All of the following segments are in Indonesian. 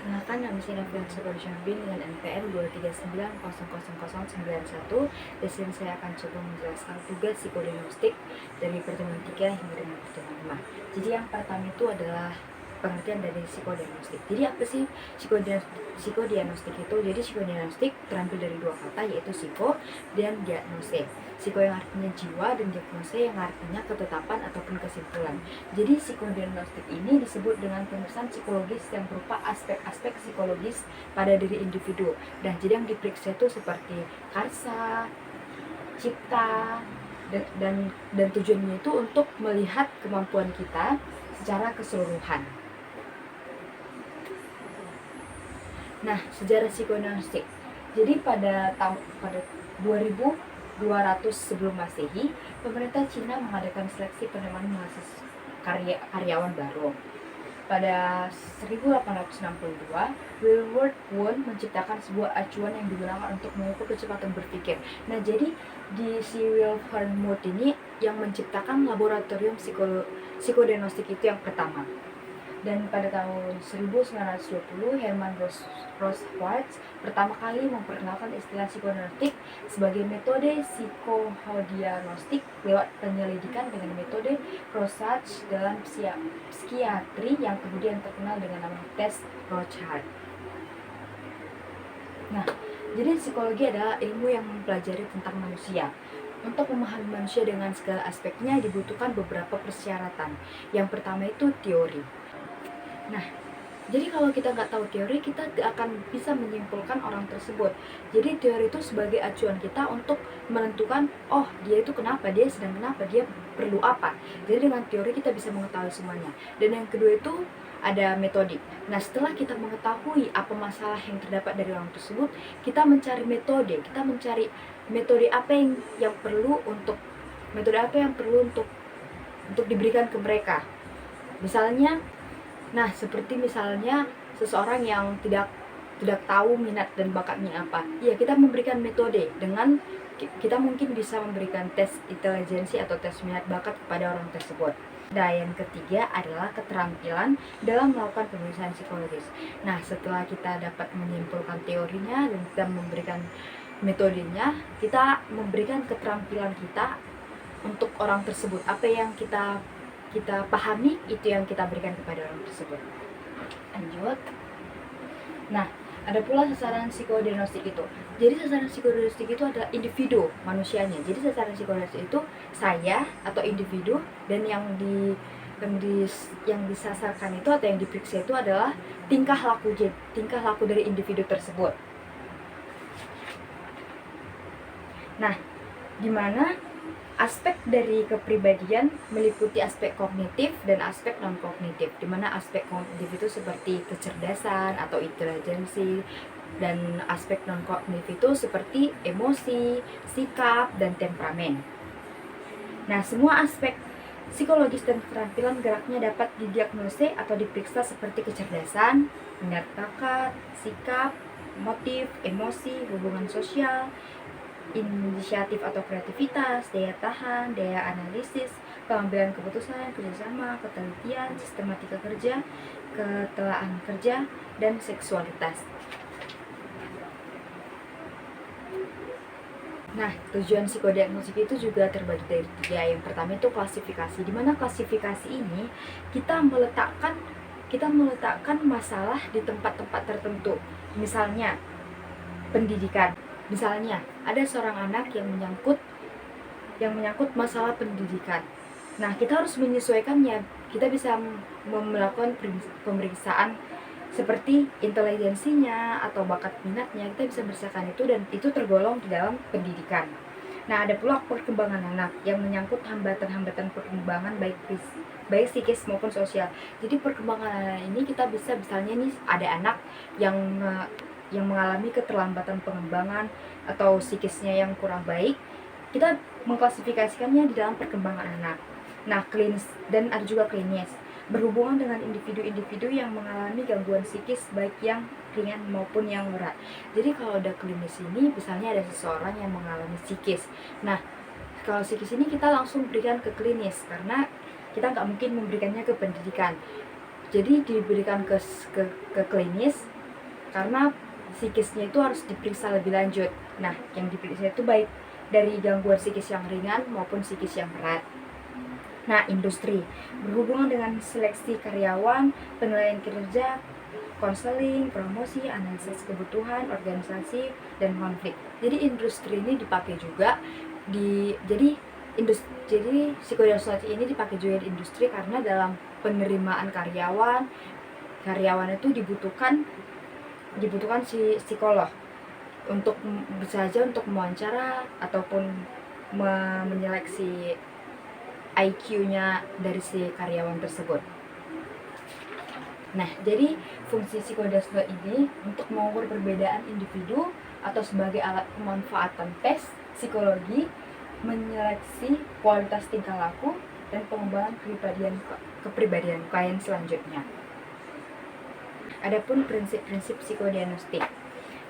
Perkenalkan, nama saya Novian Syambin dengan NPM 239000091. Di sini saya akan coba menjelaskan tugas psikodiagnostik dari pertemuan 3 hingga dengan pertemuan 5. Jadi yang pertama itu adalah pengertian dari psikodiagnostik. Jadi apa sih psikodiagnostik itu? Jadi psikodiagnostik terambil dari dua kata, yaitu psiko dan diagnosis. Psiko yang artinya jiwa dan diagnosis yang artinya ketetapan ataupun kesimpulan. Jadi psikodiagnostik ini disebut dengan pemeriksaan psikologis yang berupa aspek-aspek psikologis pada diri individu. Dan jadi yang diperiksa itu seperti karsa, cipta, dan tujuannya itu untuk melihat kemampuan kita secara keseluruhan. Nah, sejarah psikodiagnostik. Jadi pada 2200 sebelum Masehi, pemerintah Cina mengadakan seleksi penerimaan mahasiswa karyawan baru. Pada 1862, Wilbur Wundt menciptakan sebuah acuan yang digunakan untuk mengukur kecepatan berpikir. Nah, jadi di si Wilbur Wundt ini yang menciptakan laboratorium psikodiagnostik itu yang pertama. Dan pada tahun 1920, Hermann Rosquartz pertama kali memperkenalkan istilah psikodiagnostik sebagai metode psikodiagnostik lewat penyelidikan dengan metode Rorschach dalam psikiatri yang kemudian terkenal dengan nama tes Rorschach. Nah, jadi psikologi adalah ilmu yang mempelajari tentang manusia. Untuk memahami manusia dengan segala aspeknya dibutuhkan beberapa persyaratan. Yang pertama itu teori. Nah, jadi kalau kita nggak tahu teori, kita nggak akan bisa menyimpulkan orang tersebut. Jadi teori itu sebagai acuan kita untuk menentukan, oh dia itu kenapa, dia sedang kenapa, dia perlu apa. Jadi dengan teori kita bisa mengetahui semuanya. Dan yang kedua itu ada metode. Nah, setelah kita mengetahui apa masalah yang terdapat dari orang tersebut, kita mencari metode. Kita mencari metode apa yang perlu untuk diberikan ke mereka. Seperti misalnya seseorang yang tidak tahu minat dan bakatnya apa. Ya, kita memberikan metode dengan kita mungkin bisa memberikan tes intelijensi atau tes minat bakat kepada orang tersebut. Nah, yang ketiga adalah keterampilan dalam melakukan pemeriksaan psikologis. Nah, setelah kita dapat menyimpulkan teorinya dan kita memberikan metodenya, kita memberikan keterampilan kita untuk orang tersebut. Apa yang kita pahami, itu yang kita berikan kepada orang tersebut. Lanjut. Nah, ada pula sasaran psikodiagnostik itu. Jadi sasaran psikodiagnostik itu adalah individu manusianya. Jadi sasaran psikodiagnostik itu saya atau individu, dan yang disasarkan itu atau yang diperiksa itu adalah tingkah laku dari individu tersebut. Nah, di mana aspek dari kepribadian meliputi aspek kognitif dan aspek non-kognitif, di mana aspek kognitif itu seperti kecerdasan atau intelijensi, dan aspek non-kognitif itu seperti emosi, sikap, dan temperamen. Nah, semua aspek psikologis dan keterampilan geraknya dapat didiagnosis atau diperiksa seperti kecerdasan, minat bakat, sikap, motif, emosi, hubungan sosial, inisiatif atau kreativitas, daya tahan, daya analisis, pengambilan keputusan, kerjasama, ketelitian, sistematika kerja, ketelaan kerja, dan seksualitas. Nah, tujuan psikodiagnostik itu juga terbagi dari 3. Yang pertama itu klasifikasi, di mana klasifikasi ini kita meletakkan masalah di tempat-tempat tertentu. Misalnya pendidikan. Misalnya, ada seorang anak yang menyangkut masalah pendidikan. Nah, kita harus menyesuaikannya. Kita bisa melakukan pemeriksaan seperti intelijensinya atau bakat minatnya. Kita bisa memeriksakan itu, dan itu tergolong di dalam pendidikan. Nah, ada pula perkembangan anak yang menyangkut hambatan-hambatan perkembangan baik psikis maupun sosial. Jadi perkembangan anak ini kita bisa, misalnya nih ada anak yang mengalami keterlambatan pengembangan atau psikisnya yang kurang baik, kita mengklasifikasikannya di dalam perkembangan anak. Nah, klinis, dan ada juga klinis, berhubungan dengan individu-individu yang mengalami gangguan psikis baik yang ringan maupun yang berat. Jadi kalau ada klinis ini, misalnya ada seseorang yang mengalami psikis. Nah, kalau psikis ini kita langsung berikan ke klinis, karena kita nggak mungkin memberikannya ke pendidikan. Jadi diberikan ke klinis karena psikisnya itu harus diperiksa lebih lanjut. Nah, yang diperiksa itu baik dari gangguan psikis yang ringan maupun psikis yang berat. Nah, industri berhubungan dengan seleksi karyawan, penilaian kinerja, konseling, promosi, analisis kebutuhan, organisasi, dan konflik. Jadi industri ini dipakai juga jadi psikodiagnostik ini dipakai juga di industri karena dalam penerimaan karyawan itu dibutuhkan si psikolog untuk bisa saja untuk mewawancara ataupun menyeleksi IQ-nya dari si karyawan tersebut. Nah, jadi fungsi psikodiagnostik ini untuk mengukur perbedaan individu atau sebagai alat pemanfaatan tes psikologi, menyeleksi kualitas tingkah laku dan pengembangan kepribadian klien selanjutnya. Adapun prinsip-prinsip psikodiagnostik.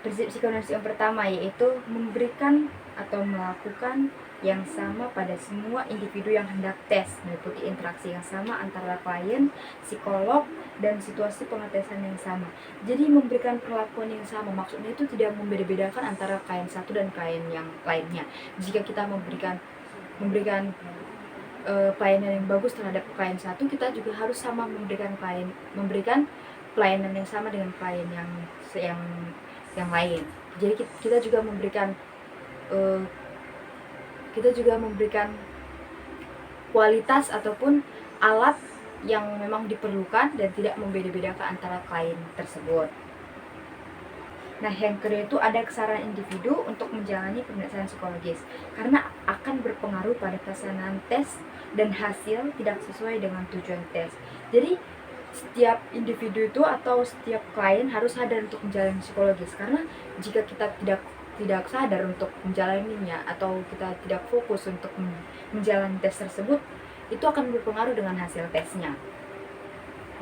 Prinsip psikodiagnostik yang pertama yaitu memberikan atau melakukan yang sama pada semua individu yang hendak tes, meliputi interaksi yang sama antara klien, psikolog, dan situasi pengetesan yang sama. Jadi memberikan perlakuan yang sama, maksudnya itu tidak membeda-bedakan antara klien satu dan klien yang lainnya. Jika kita memberikan pelayanan yang bagus terhadap klien satu, kita juga harus sama memberikan pelayanan yang sama dengan klien yang lain. Jadi kita juga memberikan kualitas ataupun alat yang memang diperlukan dan tidak membeda-bedakan antara klien tersebut. Nah, yang kedua itu ada kesadaran individu untuk menjalani pemeriksaan psikologis karena akan berpengaruh pada pelaksanaan tes dan hasil tidak sesuai dengan tujuan tes. Jadi setiap individu itu atau setiap klien harus sadar untuk menjalani psikologis, karena jika kita tidak sadar untuk menjalaninya atau kita tidak fokus untuk menjalani tes tersebut, itu akan berpengaruh dengan hasil tesnya.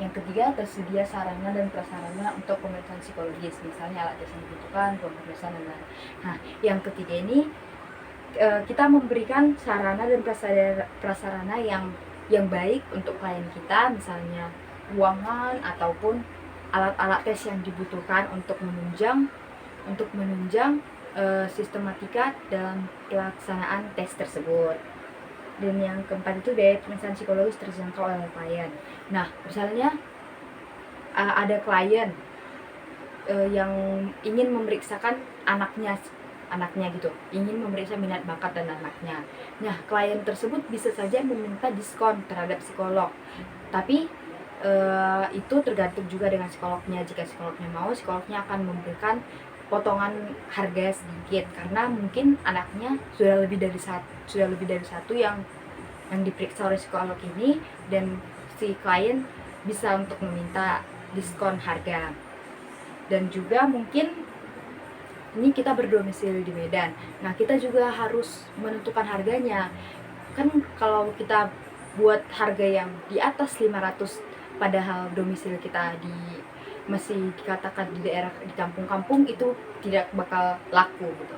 Yang ketiga, tersedia sarana dan prasarana untuk pemeriksaan psikologis, misalnya alat tes yang dibutuhkan, pemeriksaan dan lain-lain. Nah, yang ketiga ini kita memberikan sarana dan prasarana yang baik untuk klien kita, misalnya ruangan ataupun alat-alat tes yang dibutuhkan untuk menunjang sistematika dalam pelaksanaan tes tersebut. Dan yang keempat itu biaya pemeriksaan psikologis terjangkau oleh klien. Nah, misalnya ada klien yang ingin memeriksakan anaknya gitu, ingin memeriksa minat bakat dan anaknya. Nah, klien tersebut bisa saja meminta diskon terhadap psikolog, tapi itu tergantung juga dengan psikolognya. Jika psikolognya mau, psikolognya akan memberikan potongan harga sedikit karena mungkin anaknya sudah lebih dari satu yang diperiksa oleh psikolog ini, dan si klien bisa untuk meminta diskon harga. Dan juga mungkin ini kita berdomisili di Medan, nah kita juga harus menentukan harganya. Kan kalau kita buat harga yang di atas 500 padahal domisili kita masih dikatakan di daerah di kampung-kampung, itu tidak bakal laku gitu.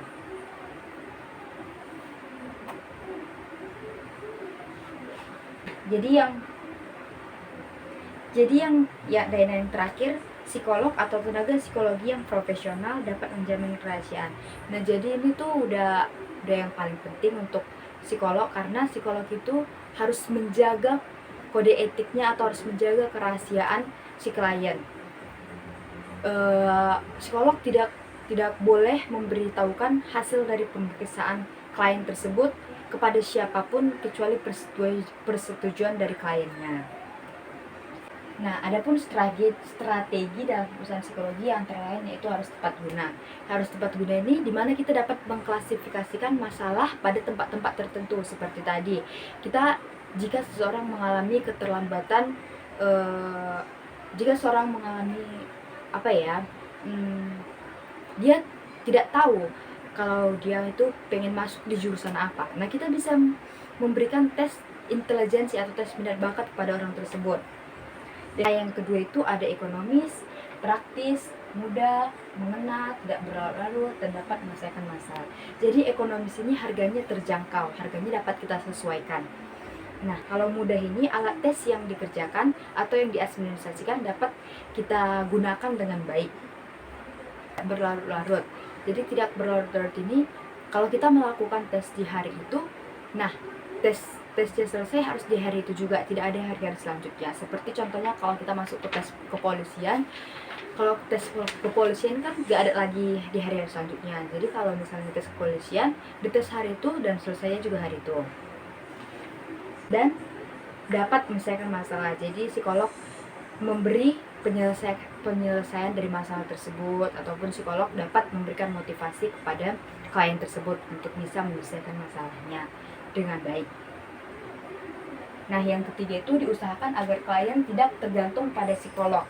Jadi yang terakhir, psikolog atau tenaga psikologi yang profesional dapat menjamin kerahasiaan. Nah, jadi ini tuh udah yang paling penting untuk psikolog, karena psikolog itu harus menjaga kode etiknya atau harus menjaga kerahasiaan si klien. Psikolog tidak boleh memberitahukan hasil dari pemeriksaan klien tersebut kepada siapapun kecuali persetujuan dari kliennya. Nah, adapun strategi dalam perusahaan psikologi yang antara lain yaitu harus tepat guna. Harus tepat guna ini dimana kita dapat mengklasifikasikan masalah pada tempat-tempat tertentu seperti tadi. Jika seseorang mengalami keterlambatan, dia tidak tahu kalau dia itu pengen masuk di jurusan apa. Nah, kita bisa memberikan tes intelijensi atau tes minat bakat kepada orang tersebut. Dan yang kedua itu ada ekonomis, praktis, mudah, mengena, tidak berlarut-larut, dan dapat menyelesaikan masalah. Jadi ekonomis ini harganya terjangkau, harganya dapat kita sesuaikan. Nah, kalau mudah ini alat tes yang dikerjakan atau yang diadministrasikan dapat kita gunakan dengan baik. berlarut-larut. Jadi tidak berlarut-larut ini kalau kita melakukan tes di hari itu, nah tesnya selesai harus di hari itu juga, tidak ada hari-hari selanjutnya. Seperti contohnya kalau kita masuk ke tes kepolisian, kalau tes kepolisian kan nggak ada lagi di hari-hari selanjutnya. Jadi kalau misalnya tes kepolisian, dites hari itu dan selesainya juga hari itu. Dan dapat menyelesaikan masalah. Jadi psikolog memberi penyelesaian dari masalah tersebut, ataupun psikolog dapat memberikan motivasi kepada klien tersebut untuk bisa menyelesaikan masalahnya dengan baik. Nah, yang ketiga itu diusahakan agar klien tidak tergantung pada psikolog.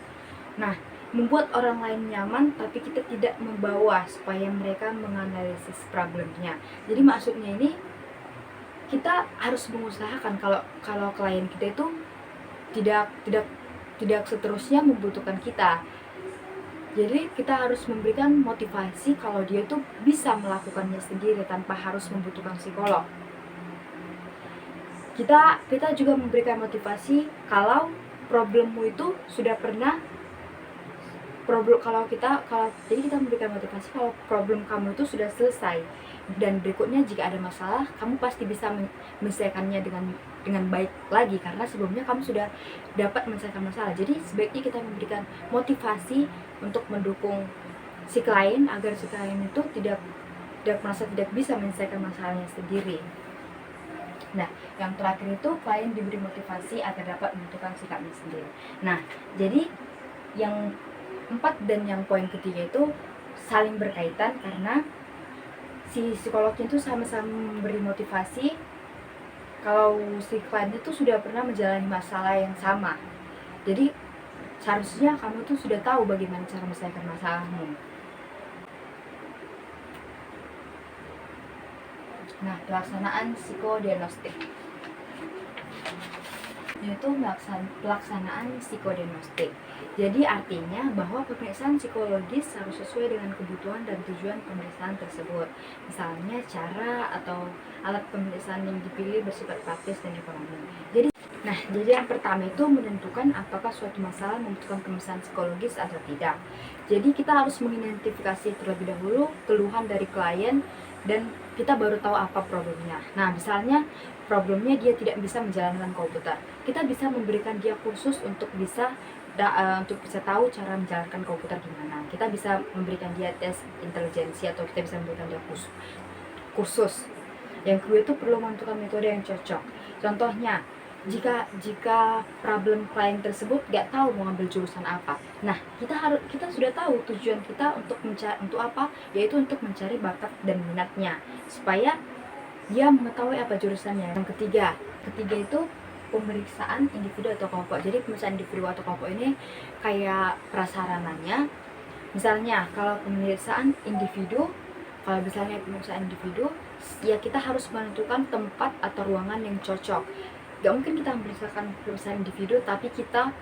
Nah, membuat orang lain nyaman tapi kita tidak membawa supaya mereka menganalisis problemnya. Jadi maksudnya ini kita harus mengusahakan kalau klien kita itu tidak seterusnya membutuhkan kita. Jadi kita harus memberikan motivasi kalau dia itu bisa melakukannya sendiri tanpa harus membutuhkan psikolog. Kita juga memberikan motivasi kalau problemmu itu sudah pernah jadi kita memberikan motivasi kalau problem kamu itu sudah selesai, dan berikutnya jika ada masalah kamu pasti bisa menyelesaikannya dengan baik lagi karena sebelumnya kamu sudah dapat menyelesaikan masalah. Jadi sebaiknya kita memberikan motivasi untuk mendukung si klien agar si klien itu tidak merasa tidak bisa menyelesaikan masalahnya sendiri. Nah, yang terakhir itu klien diberi motivasi agar dapat menentukan sikapnya sendiri. Nah, jadi yang 4 dan yang poin ketiga itu saling berkaitan karena si psikolognya itu sama-sama memberi motivasi kalau si klien itu sudah pernah menjalani masalah yang sama. Jadi seharusnya kamu tuh sudah tahu bagaimana cara menyelesaikan masalahmu. Nah, pelaksanaan psikodiagnostik yaitu pelaksanaan psikodiagnostik. Jadi artinya bahwa pemeriksaan psikologis harus sesuai dengan kebutuhan dan tujuan pemeriksaan tersebut. Misalnya cara atau alat pemeriksaan yang dipilih bersifat praktis dan ekonomi. Jadi yang pertama itu menentukan apakah suatu masalah membutuhkan pemeriksaan psikologis atau tidak. Jadi kita harus mengidentifikasi terlebih dahulu keluhan dari klien dan kita baru tahu apa problemnya. Nah, misalnya problemnya dia tidak bisa menjalankan komputer. Kita bisa memberikan dia kursus untuk bisa tahu cara menjalankan komputer gimana. Kita bisa memberikan dia tes intelijensi atau kita bisa memberikan dia kursus. Yang kedua itu perlu menentukan metode yang cocok. Contohnya, jika problem klien tersebut nggak tahu mau ambil jurusan apa, nah kita sudah tahu tujuan kita untuk apa, yaitu untuk mencari bakat dan minatnya supaya dia mengetahui apa jurusannya. Yang ketiga itu pemeriksaan individu atau kelompok. Jadi pemeriksaan individu atau kelompok ini kayak prasarananya. Misalnya kalau pemeriksaan individu ya kita harus menentukan tempat atau ruangan yang cocok. Gak mungkin kita memeriksakan pemeriksaan individu tapi kita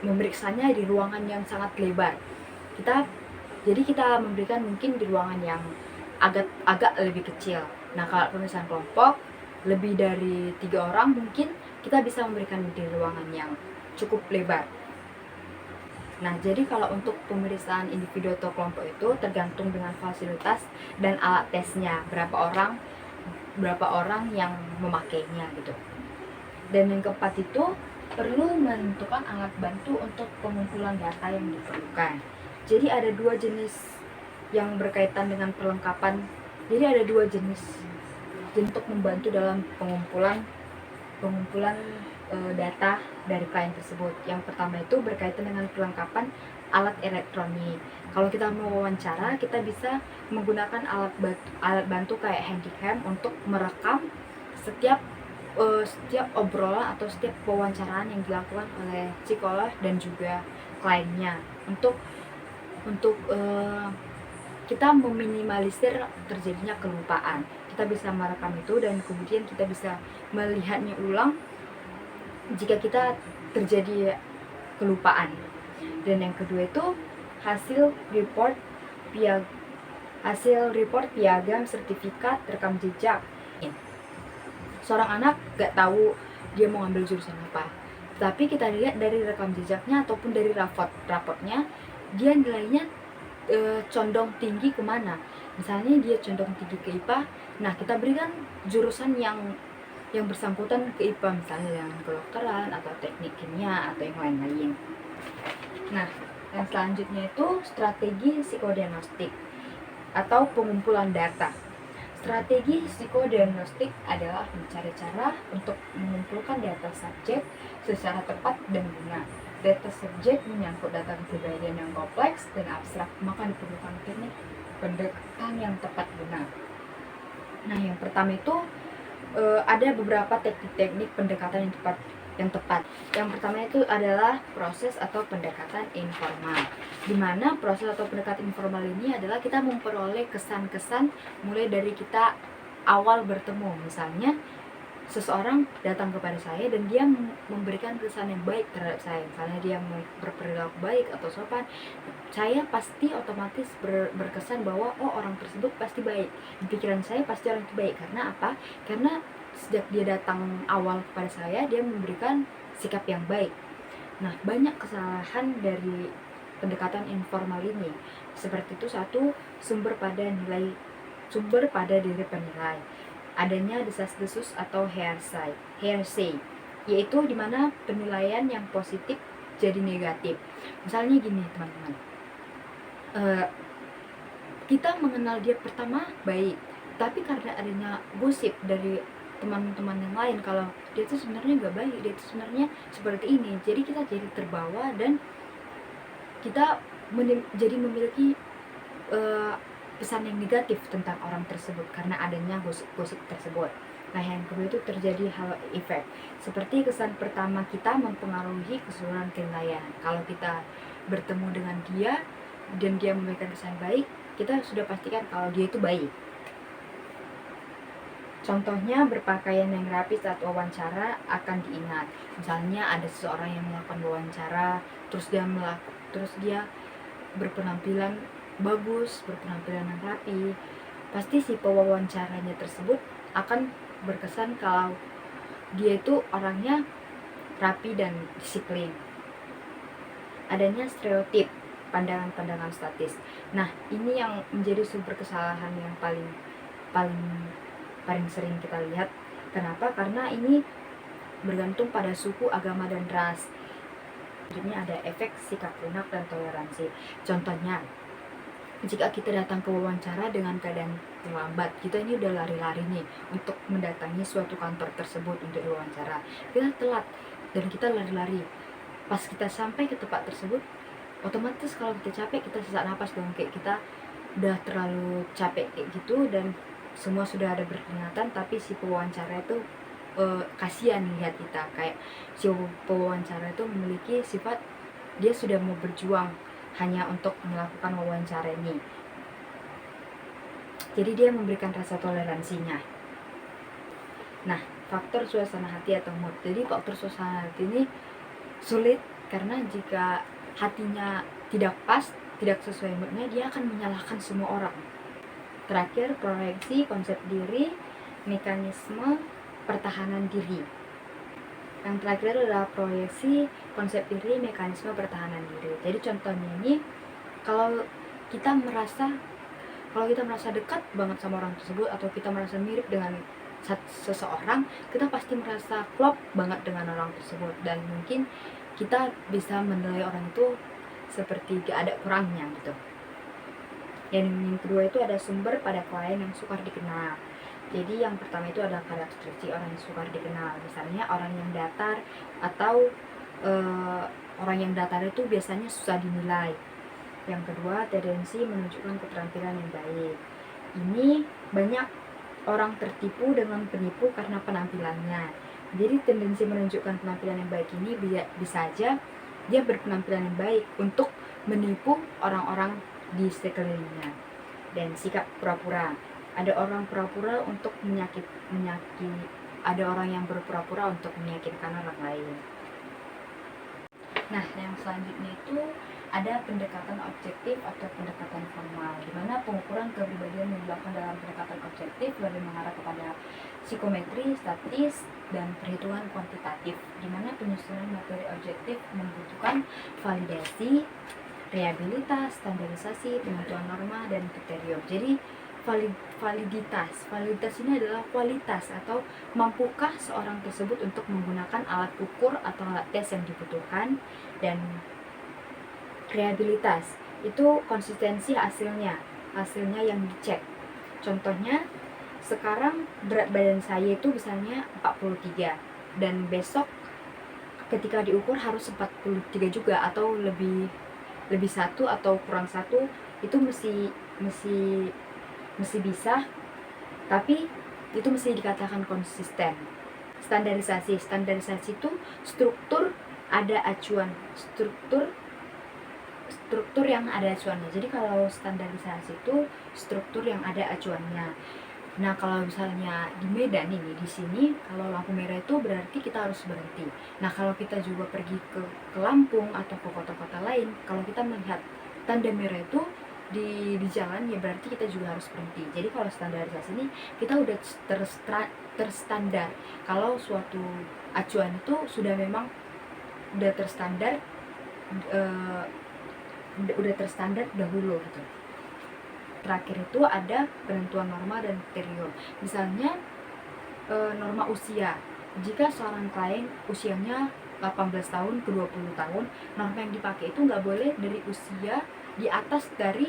memeriksanya di ruangan yang sangat lebar. Jadi kita memberikan mungkin di ruangan yang agak lebih kecil. Nah, kalau pemeriksaan kelompok lebih dari 3 orang mungkin kita bisa memberikan di ruangan yang cukup lebar. Nah, jadi kalau untuk pemeriksaan individu atau kelompok itu tergantung dengan fasilitas dan alat tesnya, berapa orang yang memakainya gitu. Dan yang keempat itu perlu menentukan alat bantu untuk pengumpulan data yang diperlukan. Jadi ada 2 jenis yang berkaitan dengan perlengkapan. Jadi ada 2 jenis untuk membantu dalam pengumpulan data dari klien tersebut. Yang pertama itu berkaitan dengan perlengkapan alat elektronik. Kalau kita mau wawancara, kita bisa menggunakan alat bantu kayak handycam untuk merekam setiap obrolan atau setiap pewawancaraan yang dilakukan oleh psikolog dan juga kliennya untuk kita meminimalisir terjadinya kelupaan. Kita bisa merekam itu dan kemudian kita bisa melihatnya ulang jika kita terjadi kelupaan. Dan yang kedua itu hasil report piagam sertifikat rekam jejak. Seorang anak gak tahu dia mau ambil jurusan apa, tapi kita lihat dari rekam jejaknya ataupun dari rapotnya, dia nilainya condong tinggi kemana. Misalnya dia condong tinggi ke IPA, nah kita berikan jurusan yang bersangkutan ke IPA, misalnya yang kedokteran atau teknik kimia atau yang lain-lain. Nah, yang selanjutnya itu strategi psikodiagnostik atau pengumpulan data. Strategi psikodiagnostik adalah mencari cara untuk mengumpulkan data subjek secara tepat dan guna. Data subjek menyangkut data kepribadian yang kompleks dan abstrak, maka diperlukan teknik pendekatan yang tepat guna. Nah, yang pertama itu ada beberapa teknik-teknik pendekatan yang tepat. Yang pertama itu adalah proses atau pendekatan informal. Di mana proses atau pendekatan informal ini adalah kita memperoleh kesan-kesan mulai dari kita awal bertemu. Misalnya seseorang datang kepada saya dan dia memberikan kesan yang baik terhadap saya, misalnya dia berperilaku baik atau sopan, saya pasti otomatis berkesan bahwa oh, orang tersebut pasti baik. Di pikiran saya pasti orang itu baik. Karena apa? Karena sejak dia datang awal kepada saya, dia memberikan sikap yang baik. Nah, banyak kesalahan dari pendekatan informal ini. Seperti itu, satu, sumber pada diri penilai. Adanya desas-desus atau hearsay, yaitu dimana penilaian yang positif jadi negatif. Misalnya gini teman-teman, kita mengenal dia pertama baik, tapi karena adanya gosip dari teman-teman yang lain kalau dia itu sebenarnya nggak baik, dia itu sebenarnya seperti ini, jadi kita jadi terbawa dan kita jadi memiliki pesan yang negatif tentang orang tersebut karena adanya gosip tersebut. Nah, yang kedua itu terjadi halo effect, seperti kesan pertama kita mempengaruhi keseluruhan penilaian. Kalau kita bertemu dengan dia dan dia memberikan kesan baik, kita sudah pastikan kalau dia itu baik. Contohnya, berpakaian yang rapi saat wawancara akan diingat. Misalnya ada seseorang yang melakukan wawancara, terus dia berpenampilan bagus, berpenampilan yang rapi, pasti si pewawancaranya tersebut akan berkesan kalau dia itu orangnya rapi dan disiplin. Adanya stereotip, pandangan-pandangan statis. Nah, ini yang menjadi sumber kesalahan yang paling sering kita lihat. Kenapa? Karena ini bergantung pada suku, agama, dan ras. Selanjutnya ada efek sikap lunak dan toleransi. Contohnya, jika kita datang ke wawancara dengan keadaan terlambat, kita ini udah lari-lari nih untuk mendatangi suatu kantor tersebut untuk diwawancara. Kita telat dan kita lari-lari. Pas kita sampai ke tempat tersebut, otomatis kalau kita capek, kita sesak napas dong, kayak kita udah terlalu capek kayak gitu dan semua sudah ada berkeringat, tapi si pewawancara itu kasihan lihat kita, kayak si pewawancara itu memiliki sifat dia sudah mau berjuang hanya untuk melakukan wawancara ini, jadi dia memberikan rasa toleransinya. Nah, faktor suasana hati atau mood. Jadi faktor suasana hati ini sulit karena jika hatinya tidak pas, tidak sesuai moodnya, dia akan menyalahkan semua orang. Terakhir, proyeksi konsep diri, mekanisme pertahanan diri. Yang terakhir adalah proyeksi konsep diri, mekanisme pertahanan diri. Jadi contohnya ini, kalau kita merasa dekat banget sama orang tersebut atau kita merasa mirip dengan seseorang, kita pasti merasa klop banget dengan orang tersebut dan mungkin kita bisa menilai orang itu seperti gak ada kurangnya gitu. Yang kedua itu ada sumber pada klien yang sukar dikenal. Jadi yang pertama itu adalah karakteristik orang yang sukar dikenal. Misalnya orang yang datar atau orang yang datar itu biasanya susah dinilai. Yang kedua, tendensi menunjukkan keterampilan yang baik. Ini banyak orang tertipu dengan penipu karena penampilannya. Jadi tendensi menunjukkan penampilan yang baik ini bisa aja dia berpenampilan yang baik untuk menipu orang-orang di sekelilingnya. Dan sikap pura-pura. Ada orang pura-pura untuk ada orang yang berpura-pura untuk meyakinkan orang lain. Nah, yang selanjutnya itu ada pendekatan objektif atau pendekatan formal, di mana pengukuran kepribadian yang dilakukan dalam pendekatan objektif lebih mengarah kepada psikometri, statis, dan perhitungan kuantitatif, di mana penyusunan materi objektif membutuhkan validasi, rehabilitas, standarisasi, penentuan norma, dan kriterium. Jadi validitas ini adalah kualitas atau mampukah seorang tersebut untuk menggunakan alat ukur atau alat tes yang dibutuhkan. Dan rehabilitas itu konsistensi hasilnya yang dicek. Contohnya, sekarang berat badan saya itu misalnya 43, dan besok ketika diukur harus 43 juga, atau lebih satu atau kurang satu, itu mesti bisa, tapi itu mesti dikatakan konsisten. Standarisasi itu struktur yang ada acuannya. Jadi kalau standarisasi itu struktur yang ada acuannya. Nah, kalau misalnya di Medan ini, di sini kalau lampu merah itu berarti kita harus berhenti. Nah, kalau kita juga pergi ke Lampung atau ke kota-kota lain, kalau kita melihat tanda merah itu di jalan, ya berarti kita juga harus berhenti. Jadi kalau standarisasi ini kita udah terstandar. Kalau suatu acuan itu sudah memang udah terstandar, dahulu gitu. Terakhir itu ada penentuan norma dan kriterium. Misalnya norma usia. Jika seorang klien usianya 18 tahun ke 20 tahun, norma yang dipakai itu nggak boleh dari usia di atas dari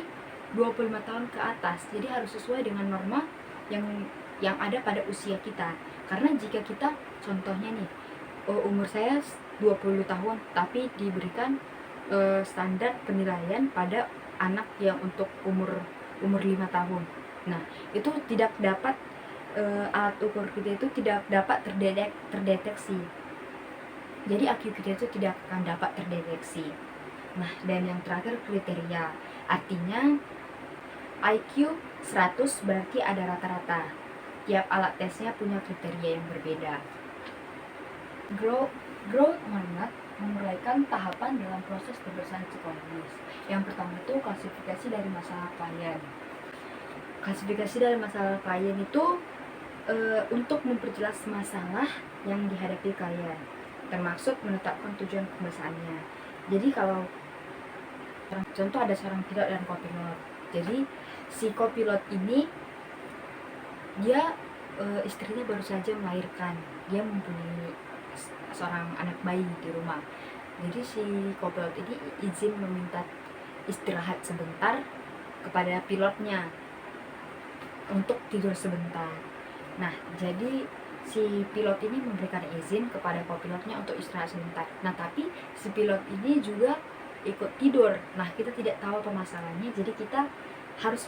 25 tahun ke atas. Jadi harus sesuai dengan norma yang ada pada usia kita. Karena jika kita, contohnya nih, umur saya 20 tahun tapi diberikan standar penilaian pada anak yang untuk umur 5 tahun. Nah, itu tidak dapat, alat ukur kita itu tidak dapat terdeteksi. Jadi IQ kita itu tidak akan dapat terdeteksi. Nah, dan yang terakhir kriteria. Artinya IQ 100 berarti ada rata-rata. Tiap alat tesnya punya kriteria yang berbeda. Growth mindset memulaikan tahapan dalam proses pemeriksaan psikologis. Yang pertama itu klasifikasi dari masalah klien. Klasifikasi dari masalah klien itu untuk memperjelas masalah yang dihadapi klien, termasuk menetapkan tujuan pemeriksaannya. Jadi kalau contoh ada seorang pilot dan kopilot. Jadi si kopilot ini dia istrinya baru saja melahirkan, dia mempunyai seorang anak bayi di rumah. Jadi si kopilot ini izin meminta istirahat sebentar kepada pilotnya untuk tidur sebentar. Nah, jadi si pilot ini memberikan izin kepada kopilotnya untuk istirahat sebentar. Nah, tapi si pilot ini juga ikut tidur. Nah, kita tidak tahu permasalahannya, jadi kita harus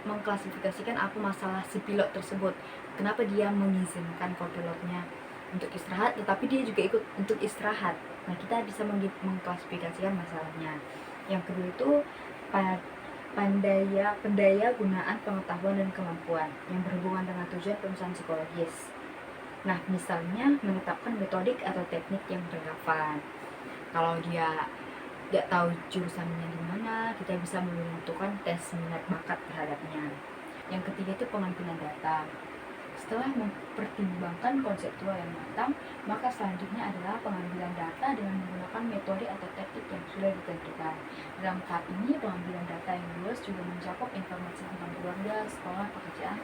mengklasifikasikan apa masalah si pilot tersebut. Kenapa dia mengizinkan kopilotnya untuk istirahat, tetapi dia juga ikut untuk istirahat. Nah, kita bisa mengklasifikasikan masalahnya. Yang kedua itu pendaya gunaan pengetahuan dan kemampuan yang berhubungan dengan tujuan pemeriksaan psikologis. Nah, misalnya menetapkan metodik atau teknik yang relevan. Kalau dia tidak tahu jurusannya di mana, kita bisa menentukan tes minat bakat terhadapnya. Yang ketiga itu pengambilan data. Setelah mempertimbangkan konseptual yang matang, maka selanjutnya adalah pengambilan data dengan menggunakan metode atau teknik yang sudah ditentukan. Dalam tahap ini, pengambilan data yang luas juga mencakup informasi tentang keluarga, sekolah, pekerjaan,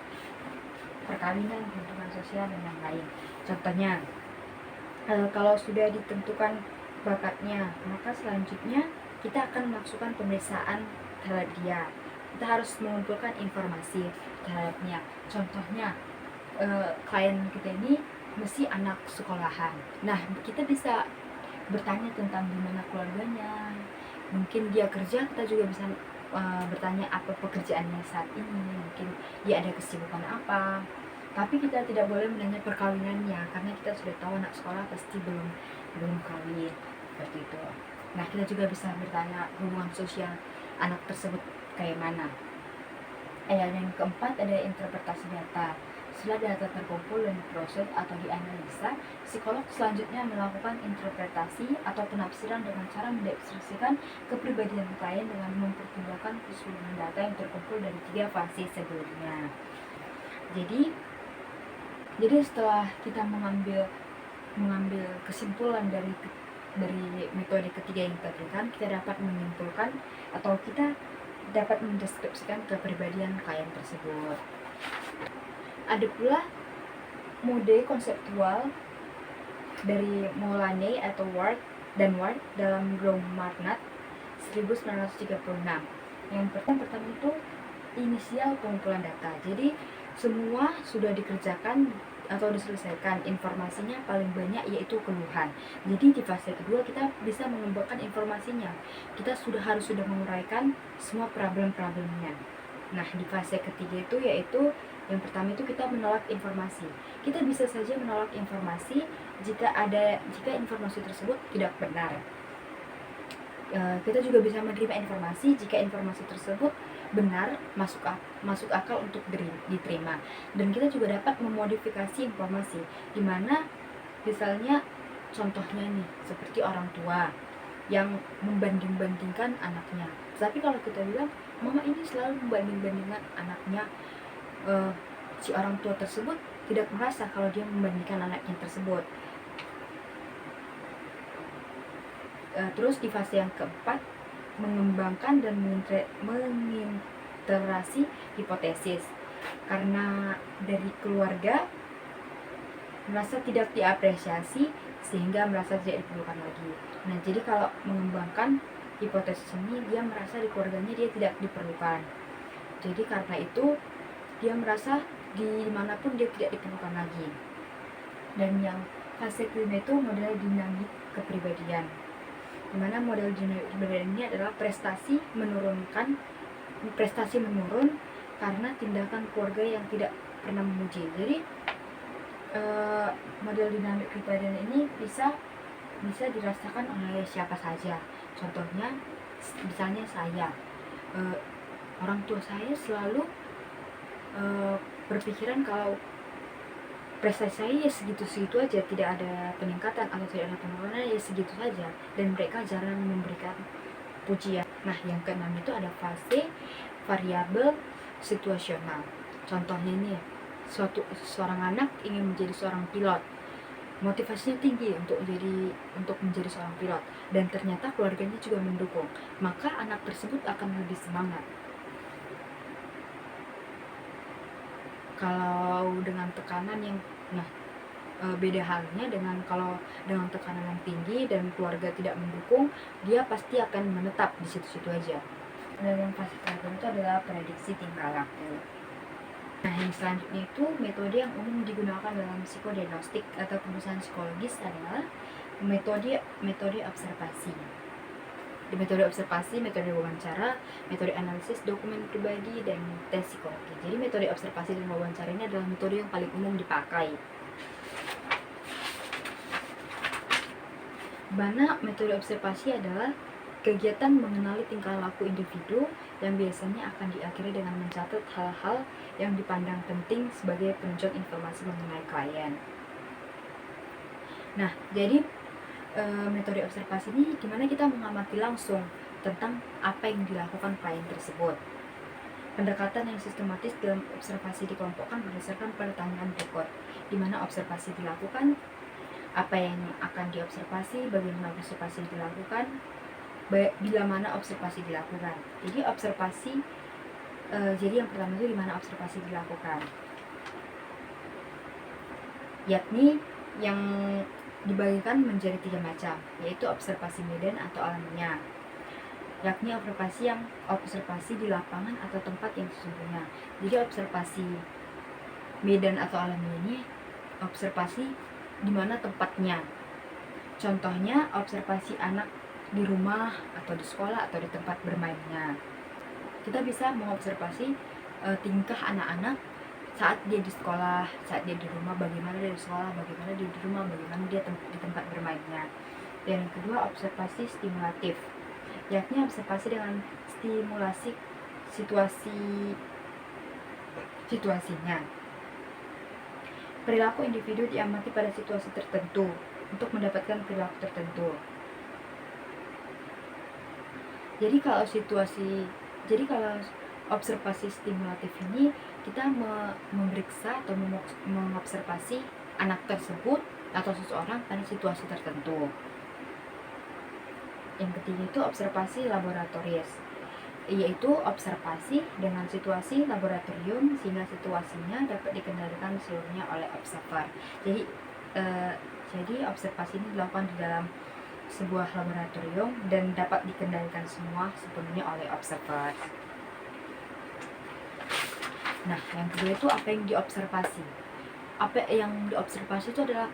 perkawinan, lingkungan sosial, dan yang lain. Contohnya, kalau sudah ditentukan bakatnya, maka selanjutnya kita akan melakukan pemeriksaan terhadap dia. Kita harus mengumpulkan informasi terhadapnya. Contohnya, klien kita ini mesti anak sekolahan. Nah, kita bisa bertanya tentang gimana keluarganya. Mungkin dia kerja, kita juga bisa bertanya apa pekerjaannya saat ini. Mungkin dia ada kesibukan apa. Tapi kita tidak boleh menanya perkawinannya, karena kita sudah tahu anak sekolah pasti belum kawin, seperti itu. Nah, kita juga bisa bertanya hubungan sosial anak tersebut kayak mana. Yang keempat ada interpretasi data. Setelah data terkumpul dan diproses atau dianalisa, psikolog selanjutnya melakukan interpretasi atau penafsiran dengan cara mendeskripsikan kepribadian klien dengan mempertimbangkan keseluruhan data yang terkumpul dari 3 fase sebelumnya. Jadi setelah kita mengambil kesimpulan dari dari metode ketiga yang kita berikan, kita dapat menyimpulkan atau kita dapat mendeskripsikan kepribadian klien tersebut. Ada pula mode konseptual dari Molane atau Ward dan Ward dalam Grommarnat 1936. Yang pertama itu inisial pengumpulan data. Jadi semua sudah dikerjakan atau diselesaikan, informasinya paling banyak yaitu keluhan. Jadi di fase kedua kita bisa mengembangkan informasinya. Kita harus menguraikan semua problem-problemnya. Nah, di fase ketiga itu yaitu yang pertama itu kita menolak informasi. Kita bisa saja menolak informasi jika informasi tersebut tidak benar. Kita juga bisa menerima informasi jika informasi tersebut benar, masuk akal untuk diterima. Dan kita juga dapat memodifikasi informasi, dimana misalnya contohnya nih seperti orang tua yang membanding-bandingkan anaknya. Tapi kalau kita bilang mama ini selalu membanding-bandingkan anaknya, si orang tua tersebut tidak merasa kalau dia membandingkan anaknya tersebut. Terus di fase yang keempat, mengembangkan dan menginterasi hipotesis. Karena dari keluarga merasa tidak diapresiasi sehingga merasa tidak diperlukan lagi. Nah, jadi kalau mengembangkan hipotesis ini, dia merasa di keluarganya dia tidak diperlukan. Jadi karena itu dia merasa dimanapun dia tidak diperlukan lagi. Dan yang fase kelima itu model dinamik kepribadian, dimana model dinamik kepribadian ini adalah prestasi menurun karena tindakan keluarga yang tidak pernah memuji. Jadi model dinamik kepribadian ini bisa dirasakan oleh siapa saja. Contohnya misalnya saya, orang tua saya selalu berpikiran kalau prestasi saya ya segitu-segitu aja, tidak ada peningkatan atau tidak ada penurunan, ya segitu saja, dan mereka jarang memberikan pujian. Nah, yang keenam itu ada fase variabel situasional. Contohnya ini, seorang anak ingin menjadi seorang pilot, motivasinya tinggi untuk menjadi seorang pilot, dan ternyata keluarganya juga mendukung, maka anak tersebut akan lebih semangat. Kalau dengan tekanan yang beda halnya dengan tekanan yang tinggi dan keluarga tidak mendukung, dia pasti akan menetap di situ-situ aja. Dan yang fase terakhir itu adalah prediksi tingkah laku. Nah, yang selanjutnya itu metode yang umum digunakan dalam psikodiagnostik atau pemeriksaan psikologis adalah metode observasi. Di metode observasi, metode wawancara, metode analisis dokumen pribadi, dan tes psikologi. Jadi metode observasi dan wawancara ini adalah metode yang paling umum dipakai. Mana metode observasi adalah kegiatan mengenali tingkah laku individu yang biasanya akan diakhiri dengan mencatat hal-hal yang dipandang penting sebagai penunjang informasi mengenai klien. Nah, jadi metode observasi ini dimana kita mengamati langsung tentang apa yang dilakukan klien tersebut. Pendekatan yang sistematis dalam observasi dikelompokkan berdasarkan pertanyaan berikut, di mana observasi dilakukan, apa yang akan diobservasi, bagaimana observasi dilakukan, bila mana observasi dilakukan. Jadi jadi yang pertama itu di mana observasi dilakukan, yakni yang dibagikan menjadi 3 macam, yaitu observasi medan atau alamiah, yakni observasi di lapangan atau tempat yang sesungguhnya. Jadi observasi medan atau alamiah ini observasi di mana tempatnya. Contohnya observasi anak di rumah atau di sekolah atau di tempat bermainnya. Kita bisa mengobservasi tingkah anak-anak saat dia di sekolah, saat dia di rumah, bagaimana dia di sekolah, bagaimana dia di rumah, bagaimana dia di tempat bermainnya. Dan yang kedua, observasi stimulatif, yakni observasi dengan stimulasi situasinya. Perilaku individu diamati pada situasi tertentu untuk mendapatkan perilaku tertentu. Jadi kalau observasi stimulatif ini, kita memeriksa atau mengobservasi anak tersebut atau seseorang pada situasi tertentu. Yang ketiga itu observasi laboratoris, yaitu observasi dengan situasi laboratorium sehingga situasinya dapat dikendalikan seluruhnya oleh observer. Jadi observasi ini dilakukan di dalam sebuah laboratorium dan dapat dikendalikan semua sepenuhnya oleh observer. Nah, yang kedua itu apa yang diobservasi? Apa yang diobservasi itu adalah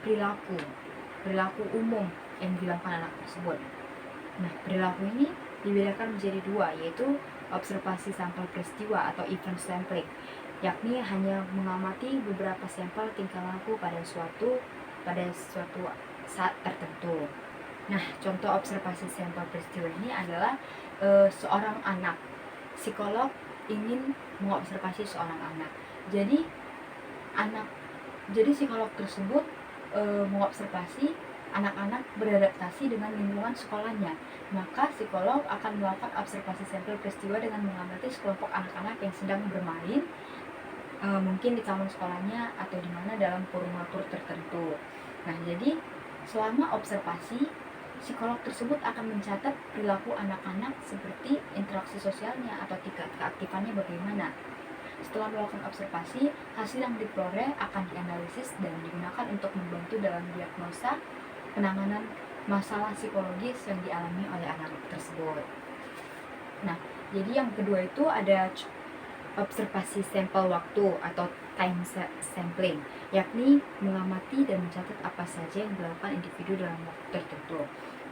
perilaku umum yang dilakukan anak tersebut. Nah, perilaku ini dibedakan menjadi dua, yaitu observasi sampel peristiwa atau event sampling, yakni hanya mengamati beberapa sampel tingkah laku pada suatu saat tertentu. Nah, contoh observasi sampel peristiwa ini adalah seorang anak. Psikolog ingin mengobservasi seorang anak. Jadi psikolog tersebut mengobservasi anak-anak beradaptasi dengan lingkungan sekolahnya. Maka psikolog akan melakukan observasi sampel peristiwa dengan mengamati sekelompok anak-anak yang sedang bermain, mungkin di taman sekolahnya atau di mana dalam kurun waktu tertentu. Nah, jadi selama observasi, psikolog tersebut akan mencatat perilaku anak-anak seperti interaksi sosialnya atau tingkat keaktifannya bagaimana. Setelah melakukan observasi, hasil yang diperoleh akan dianalisis dan digunakan untuk membantu dalam diagnosa penanganan masalah psikologis yang dialami oleh anak tersebut. Nah, jadi yang kedua itu ada observasi sampel waktu atau time sampling, yakni mengamati dan mencatat apa saja yang dilakukan individu dalam waktu tertentu.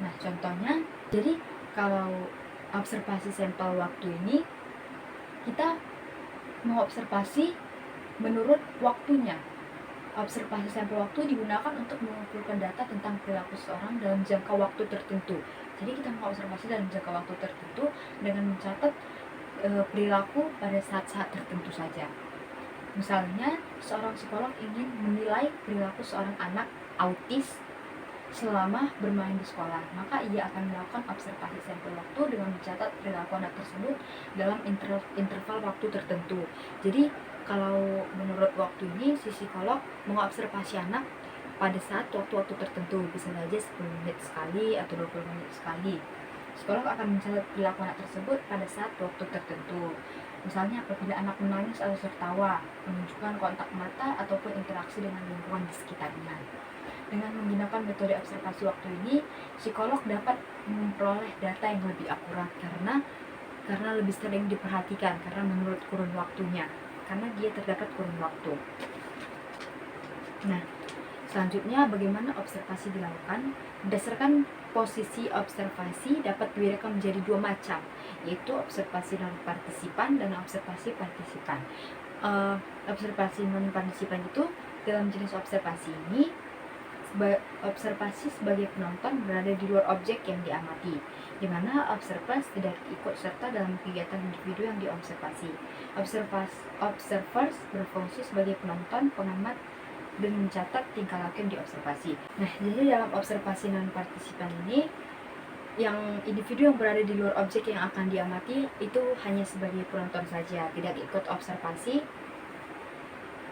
Nah, contohnya, jadi kalau observasi sampel waktu ini, kita mengobservasi menurut waktunya. Observasi sampel waktu digunakan untuk mengumpulkan data tentang perilaku seseorang dalam jangka waktu tertentu. Jadi kita mengobservasi dalam jangka waktu tertentu dengan mencatat perilaku pada saat-saat tertentu saja. Misalnya, seorang psikolog ingin menilai perilaku seorang anak autis selama bermain di sekolah, maka ia akan melakukan observasi sampel waktu dengan mencatat perilaku anak tersebut dalam interval waktu tertentu. Jadi, kalau menurut waktu ini, si psikolog mengobservasi anak pada saat waktu-waktu tertentu, bisa saja 10 menit sekali atau 20 menit sekali. Psikolog akan mencatat perilaku anak tersebut pada saat waktu tertentu. Misalnya apabila anak menangis atau tertawa, menunjukkan kontak mata ataupun interaksi dengan lingkungan di sekitarnya. Dengan menggunakan metode observasi waktu ini, psikolog dapat memperoleh data yang lebih akurat karena lebih sering diperhatikan karena menurut kurun waktunya, karena dia terdapat kurun waktu. Nah, selanjutnya bagaimana observasi dilakukan? Berdasarkan posisi observasi dapat dibedakan menjadi dua macam, yaitu observasi non-partisipan dan observasi partisipan. Observasi non-partisipan itu dalam jenis observasi ini, observasi sebagai penonton berada di luar objek yang diamati, di mana observers tidak ikut serta dalam kegiatan individu yang diobservasi. Observers berfungsi sebagai penonton, pengamat, dan mencatat tingkah laku yang diobservasi. Nah, jadi dalam observasi non-partisipan ini, yang individu yang berada di luar objek yang akan diamati itu hanya sebagai penonton saja, tidak ikut observasi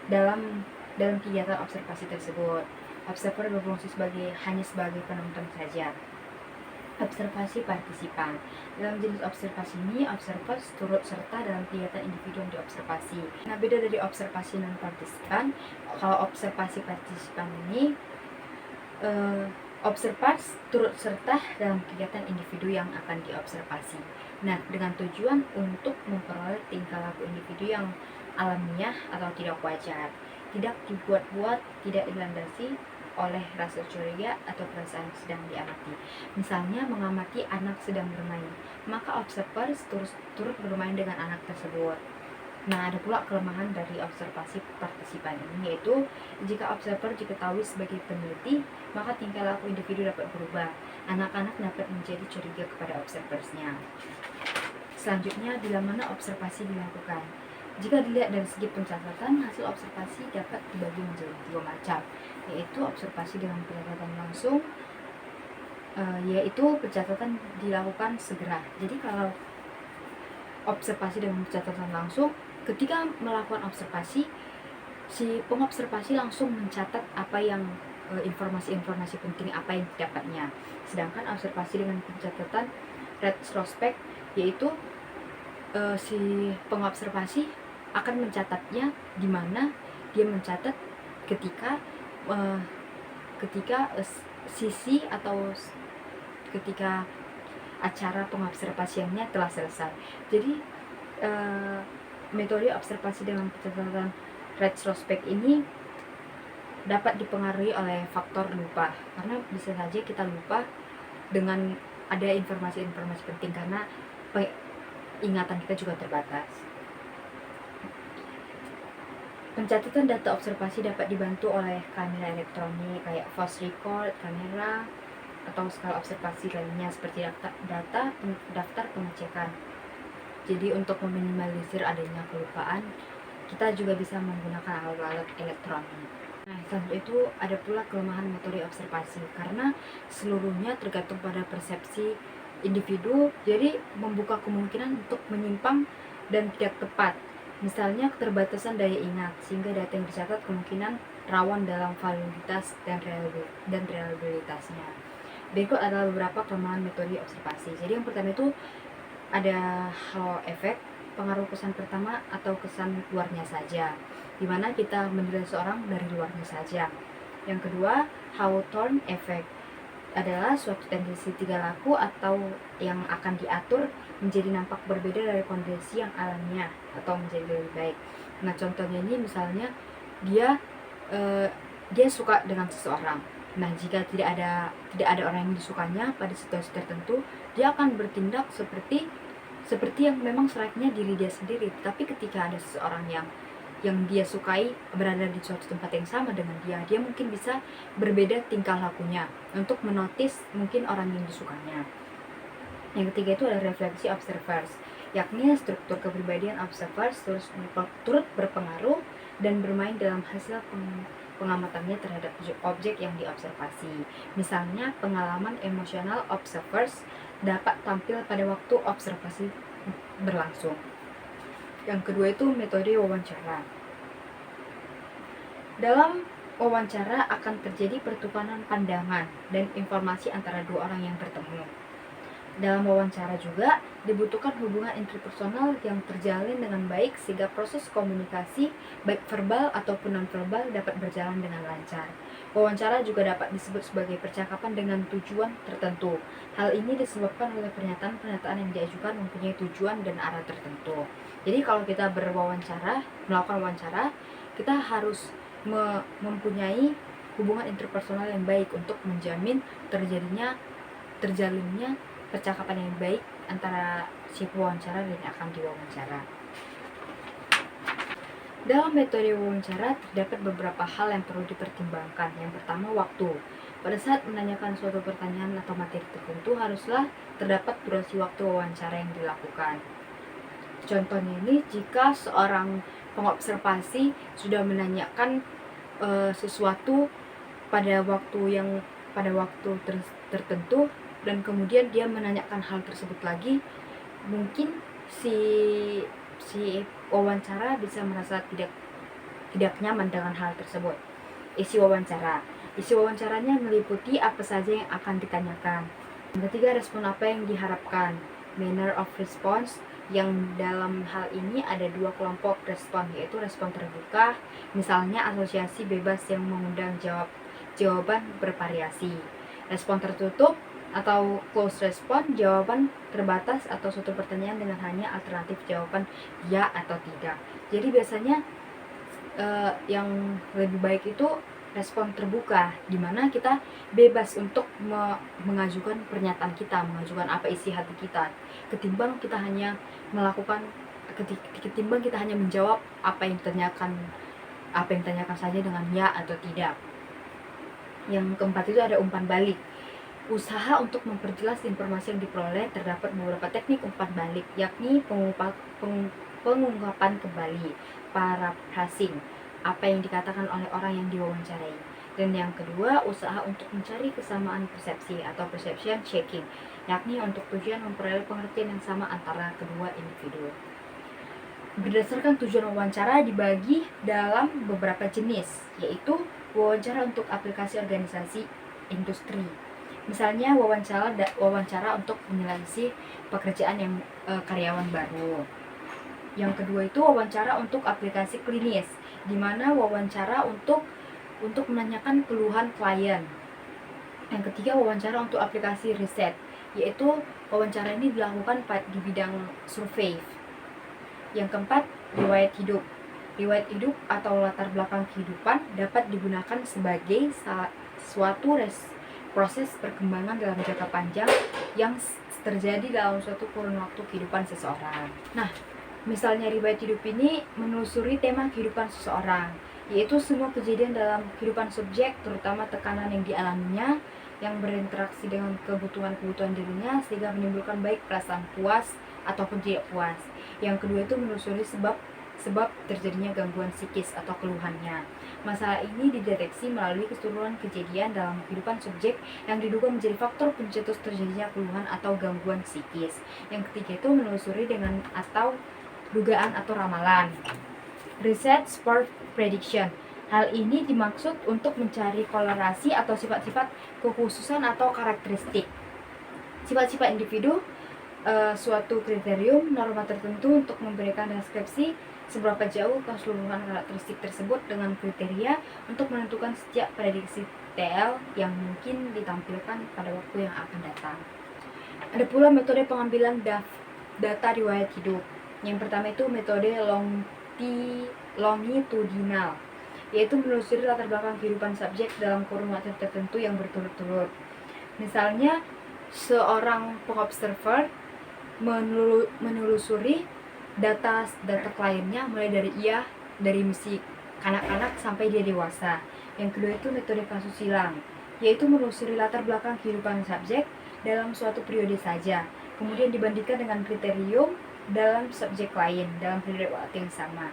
dalam kegiatan observasi tersebut. Observer berfungsi hanya sebagai penonton saja. Observasi partisipan. Dalam jenis observasi ini, observers turut serta dalam kegiatan individu yang diobservasi. Nah, beda dari observasi non-partisipan, kalau observasi partisipan ini, observers turut serta dalam kegiatan individu yang akan diobservasi. Nah, dengan tujuan untuk memperoleh tingkah laku individu yang alamiah atau tidak wajar, tidak dibuat-buat, tidak dilandasi oleh rasa curiga atau perasaan sedang diamati. Misalnya mengamati anak sedang bermain, maka observers turut bermain dengan anak tersebut. Nah, ada pula kelemahan dari observasi partisipan ini, yaitu jika observer diketahui sebagai peneliti, maka tingkah laku individu dapat berubah. Anak-anak dapat menjadi curiga kepada observersnya. Selanjutnya, bila mana observasi dilakukan. Jika dilihat dari segi pencatatan, hasil observasi dapat dibagi menjadi dua macam, yaitu observasi dengan pencatatan langsung, yaitu pencatatan dilakukan segera. Jadi kalau observasi dengan pencatatan langsung, ketika melakukan observasi, si pengobservasi langsung mencatat apa yang informasi-informasi penting apa yang didapatnya. Sedangkan observasi dengan pencatatan retrospek, yaitu si pengobservasi akan mencatatnya, di mana dia mencatat ketika uh, sisi atau ketika acara pengobservasiannya telah selesai. Jadi metode observasi dengan pencatatan retrospek ini dapat dipengaruhi oleh faktor lupa, karena bisa saja kita lupa dengan ada informasi-informasi penting karena ingatan kita juga terbatas. Pencatatan data observasi dapat dibantu oleh kamera elektronik kayak voice record, kamera, atau skala observasi lainnya seperti daftar pengecekan. Jadi untuk meminimalisir adanya kelupaan, kita juga bisa menggunakan alat-alat elektronik. Nah, selain itu ada pula kelemahan metode observasi karena seluruhnya tergantung pada persepsi individu, jadi membuka kemungkinan untuk menyimpang dan tidak tepat. Misalnya keterbatasan daya ingat, sehingga data yang dicatat kemungkinan rawan dalam validitas dan reliabilitasnya. Berikut adalah beberapa kelemahan metode observasi. Jadi yang pertama itu ada halo efek, pengaruh kesan pertama atau kesan luarnya saja, dimana kita menilai seorang dari luarnya saja. Yang kedua, Hawthorne effect adalah suatu tendensi tiga laku atau yang akan diatur menjadi nampak berbeda dari kondisi yang alamiah atau menjadi lebih baik. Nah, contohnya ini misalnya dia suka dengan seseorang. Nah, jika tidak ada orang yang disukanya pada situasi tertentu, dia akan bertindak seperti yang memang selayaknya diri dia sendiri. Tapi ketika ada seseorang yang dia sukai berada di suatu tempat yang sama dengan dia mungkin bisa berbeda tingkah lakunya untuk menotis mungkin orang yang disukanya. Yang ketiga itu adalah refleksi observers, yakni struktur kepribadian observers turut berpengaruh dan bermain dalam hasil pengamatannya terhadap objek yang diobservasi. Misalnya, pengalaman emosional observers dapat tampil pada waktu observasi berlangsung. Yang kedua itu metode wawancara. Dalam wawancara akan terjadi pertukaran pandangan dan informasi antara dua orang yang bertemu. Dalam wawancara juga dibutuhkan hubungan interpersonal yang terjalin dengan baik sehingga proses komunikasi baik verbal ataupun non-verbal dapat berjalan dengan lancar. Wawancara juga dapat disebut sebagai percakapan dengan tujuan tertentu. Hal ini disebabkan oleh pernyataan-pernyataan yang diajukan mempunyai tujuan dan arah tertentu. Jadi kalau kita melakukan wawancara, kita harus mempunyai hubungan interpersonal yang baik untuk menjamin terjalinnya percakapan yang baik antara si pewawancara dan yang akan diwawancara. Dalam metode wawancara terdapat beberapa hal yang perlu dipertimbangkan. Yang pertama, waktu. Pada saat menanyakan suatu pertanyaan atau materi tertentu haruslah terdapat durasi waktu wawancara yang dilakukan. Contohnya ini, jika seorang pengobservasi sudah menanyakan sesuatu pada waktu tertentu dan kemudian dia menanyakan hal tersebut lagi, mungkin si wawancara bisa merasa tidak nyaman dengan hal tersebut. Isi wawancaranya meliputi apa saja yang akan ditanyakan. Yang ketiga, respon apa yang diharapkan, manner of response, yang dalam hal ini ada dua kelompok respon, yaitu respon terbuka, misalnya asosiasi bebas yang mengundang jawaban bervariasi. Respon tertutup atau close respon, jawaban terbatas atau suatu pertanyaan dengan hanya alternatif jawaban ya atau tidak. Jadi biasanya yang lebih baik itu respon terbuka, di mana kita bebas untuk mengajukan pernyataan kita, mengajukan apa isi hati kita, ketimbang kita hanya menjawab apa yang ditanyakan saja dengan ya atau tidak. Yang keempat itu ada umpan balik. Usaha untuk memperjelas informasi yang diperoleh, terdapat beberapa teknik umpan balik, yakni pengungkapan kembali, paraphrasing, apa yang dikatakan oleh orang yang diwawancarai. Dan yang kedua, usaha untuk mencari kesamaan persepsi atau perception checking, yakni untuk tujuan memperoleh pengertian yang sama antara kedua individu. Berdasarkan tujuan wawancara dibagi dalam beberapa jenis, yaitu wawancara untuk aplikasi organisasi industri. Misalnya wawancara untuk menyeleksi pekerjaan yang karyawan baru. Yang kedua itu wawancara untuk aplikasi klinis, di mana wawancara untuk menanyakan keluhan klien. Yang ketiga wawancara untuk aplikasi riset, yaitu wawancara ini dilakukan di bidang survei. Yang keempat, riwayat hidup. Riwayat hidup atau latar belakang kehidupan dapat digunakan sebagai suatu proses perkembangan dalam jangka panjang yang terjadi dalam suatu kurun waktu kehidupan seseorang. Nah, misalnya riwayat hidup ini menelusuri tema kehidupan seseorang, yaitu semua kejadian dalam kehidupan subjek, terutama tekanan yang dialaminya, yang berinteraksi dengan kebutuhan dirinya sehingga menimbulkan baik perasaan puas ataupun tidak puas. Yang kedua itu menelusuri sebab terjadinya gangguan psikis atau keluhannya. Masalah ini dideteksi melalui keseluruhan kejadian dalam kehidupan subjek yang diduga menjadi faktor pencetus terjadinya keluhan atau gangguan psikis. Yang ketiga itu menelusuri dengan atau dugaan atau ramalan. Research for prediction. Hal ini dimaksud untuk mencari korelasi atau sifat-sifat kekhususan atau karakteristik sifat-sifat individu, suatu kriterium norma tertentu untuk memberikan deskripsi seberapa jauh keseluruhan karakteristik tersebut dengan kriteria untuk menentukan setiap prediksi TL yang mungkin ditampilkan pada waktu yang akan datang. Ada pula metode pengambilan data riwayat hidup. Yang pertama itu metode longitudinal, yaitu menelusuri latar belakang kehidupan subjek dalam kurun waktu tertentu yang berturut-turut. Misalnya, seorang pengobserver menelusuri data kliennya mulai dari misi kanak-kanak sampai dia dewasa. Yang kedua itu metode kasus silang, yaitu menelusuri latar belakang kehidupan subjek dalam suatu periode saja, kemudian dibandingkan dengan kriterium dalam subjek lain dalam periode waktu yang sama.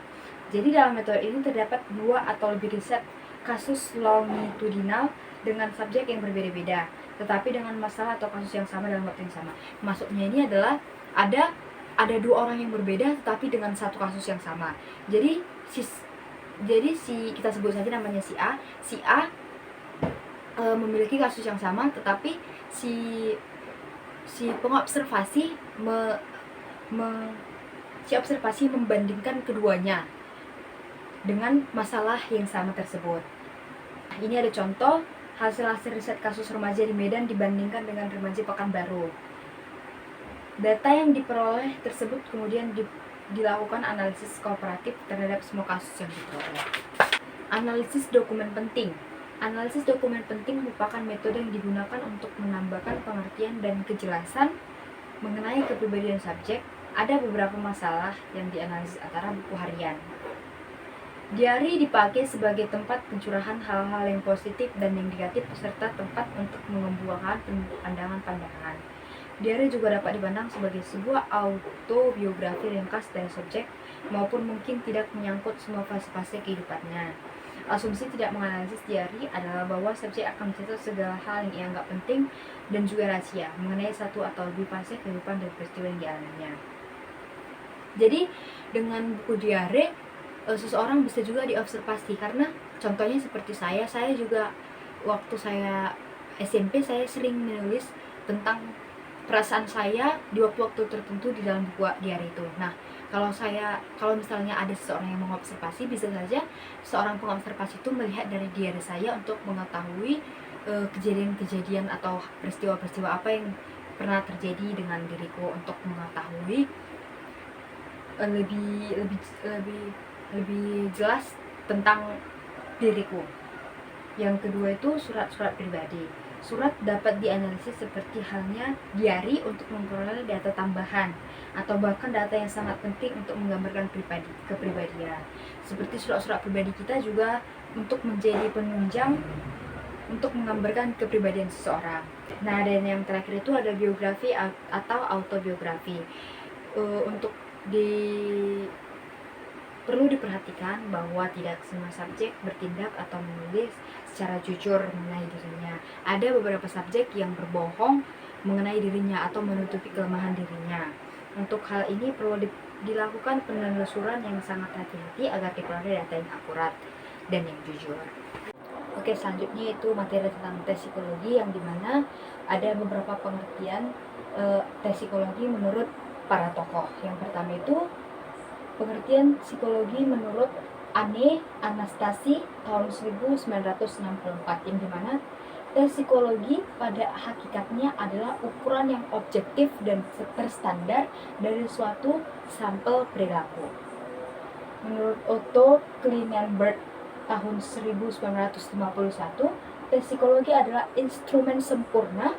Jadi dalam metode ini terdapat 2 atau lebih riset kasus longitudinal dengan subjek yang berbeda-beda, tetapi dengan masalah atau kasus yang sama dalam waktu yang sama. Maksudnya ini adalah ada 2 orang yang berbeda tetapi dengan satu kasus yang sama. Jadi kita sebut saja namanya si A. Si A memiliki kasus yang sama, tetapi si pengobservasi membandingkan keduanya dengan masalah yang sama tersebut. Ini ada contoh hasil riset kasus remaja di Medan dibandingkan dengan remaja Pekanbaru. Data yang diperoleh tersebut kemudian dilakukan analisis kooperatif terhadap semua kasus yang diperoleh. Analisis dokumen penting. Analisis dokumen penting merupakan metode yang digunakan untuk menambahkan pengertian dan kejelasan mengenai kepribadian subjek. Ada beberapa masalah yang dianalisis antara buku harian. Diari dipakai sebagai tempat pencurahan hal-hal yang positif dan yang negatif serta tempat untuk mengembangkan pandangan-pandangan. Diari juga dapat dipandang sebagai sebuah autobiografi ringkas dari subjek maupun mungkin tidak menyangkut semua fase-fase kehidupannya. Asumsi tidak menganalisis diari adalah bahwa subjek akan mencatat segala hal yang dianggap penting dan juga rahasia mengenai satu atau lebih fase kehidupan dan peristiwa yang dialaminya. Jadi dengan buku diari seseorang bisa juga diobservasi, karena contohnya seperti saya juga waktu saya SMP saya sering menulis tentang perasaan saya di waktu-waktu tertentu di dalam buku diari itu. Nah, kalau misalnya ada seseorang yang mengobservasi, bisa saja seorang pengobservasi itu melihat dari diari saya untuk mengetahui kejadian-kejadian atau peristiwa-peristiwa apa yang pernah terjadi dengan diriku, untuk mengetahui lebih jelas tentang diriku. Yang kedua itu surat-surat pribadi. Surat dapat dianalisis seperti halnya diari untuk memperoleh data tambahan atau bahkan data yang sangat penting untuk menggambarkan kepribadian. Seperti surat-surat pribadi kita juga untuk menjadi penunjang untuk menggambarkan kepribadian seseorang. Nah, dan yang terakhir itu ada biografi atau autobiografi. Perlu diperhatikan bahwa tidak semua subjek bertindak atau menulis secara jujur mengenai dirinya. Ada beberapa subjek yang berbohong mengenai dirinya atau menutupi kelemahan dirinya. Untuk hal ini perlu dilakukan penelusuran yang sangat hati-hati agar diperoleh data yang akurat dan yang jujur. Oke, selanjutnya itu materi tentang tes psikologi, yang dimana ada beberapa pengertian tes psikologi menurut para tokoh. Yang pertama itu pengertian psikologi menurut Anne Anastasi tahun 1964, yang dimana tes psikologi pada hakikatnya adalah ukuran yang objektif dan terstandar dari suatu sampel perilaku. Menurut Otto Klinenberg tahun 1951, tes psikologi adalah instrumen sempurna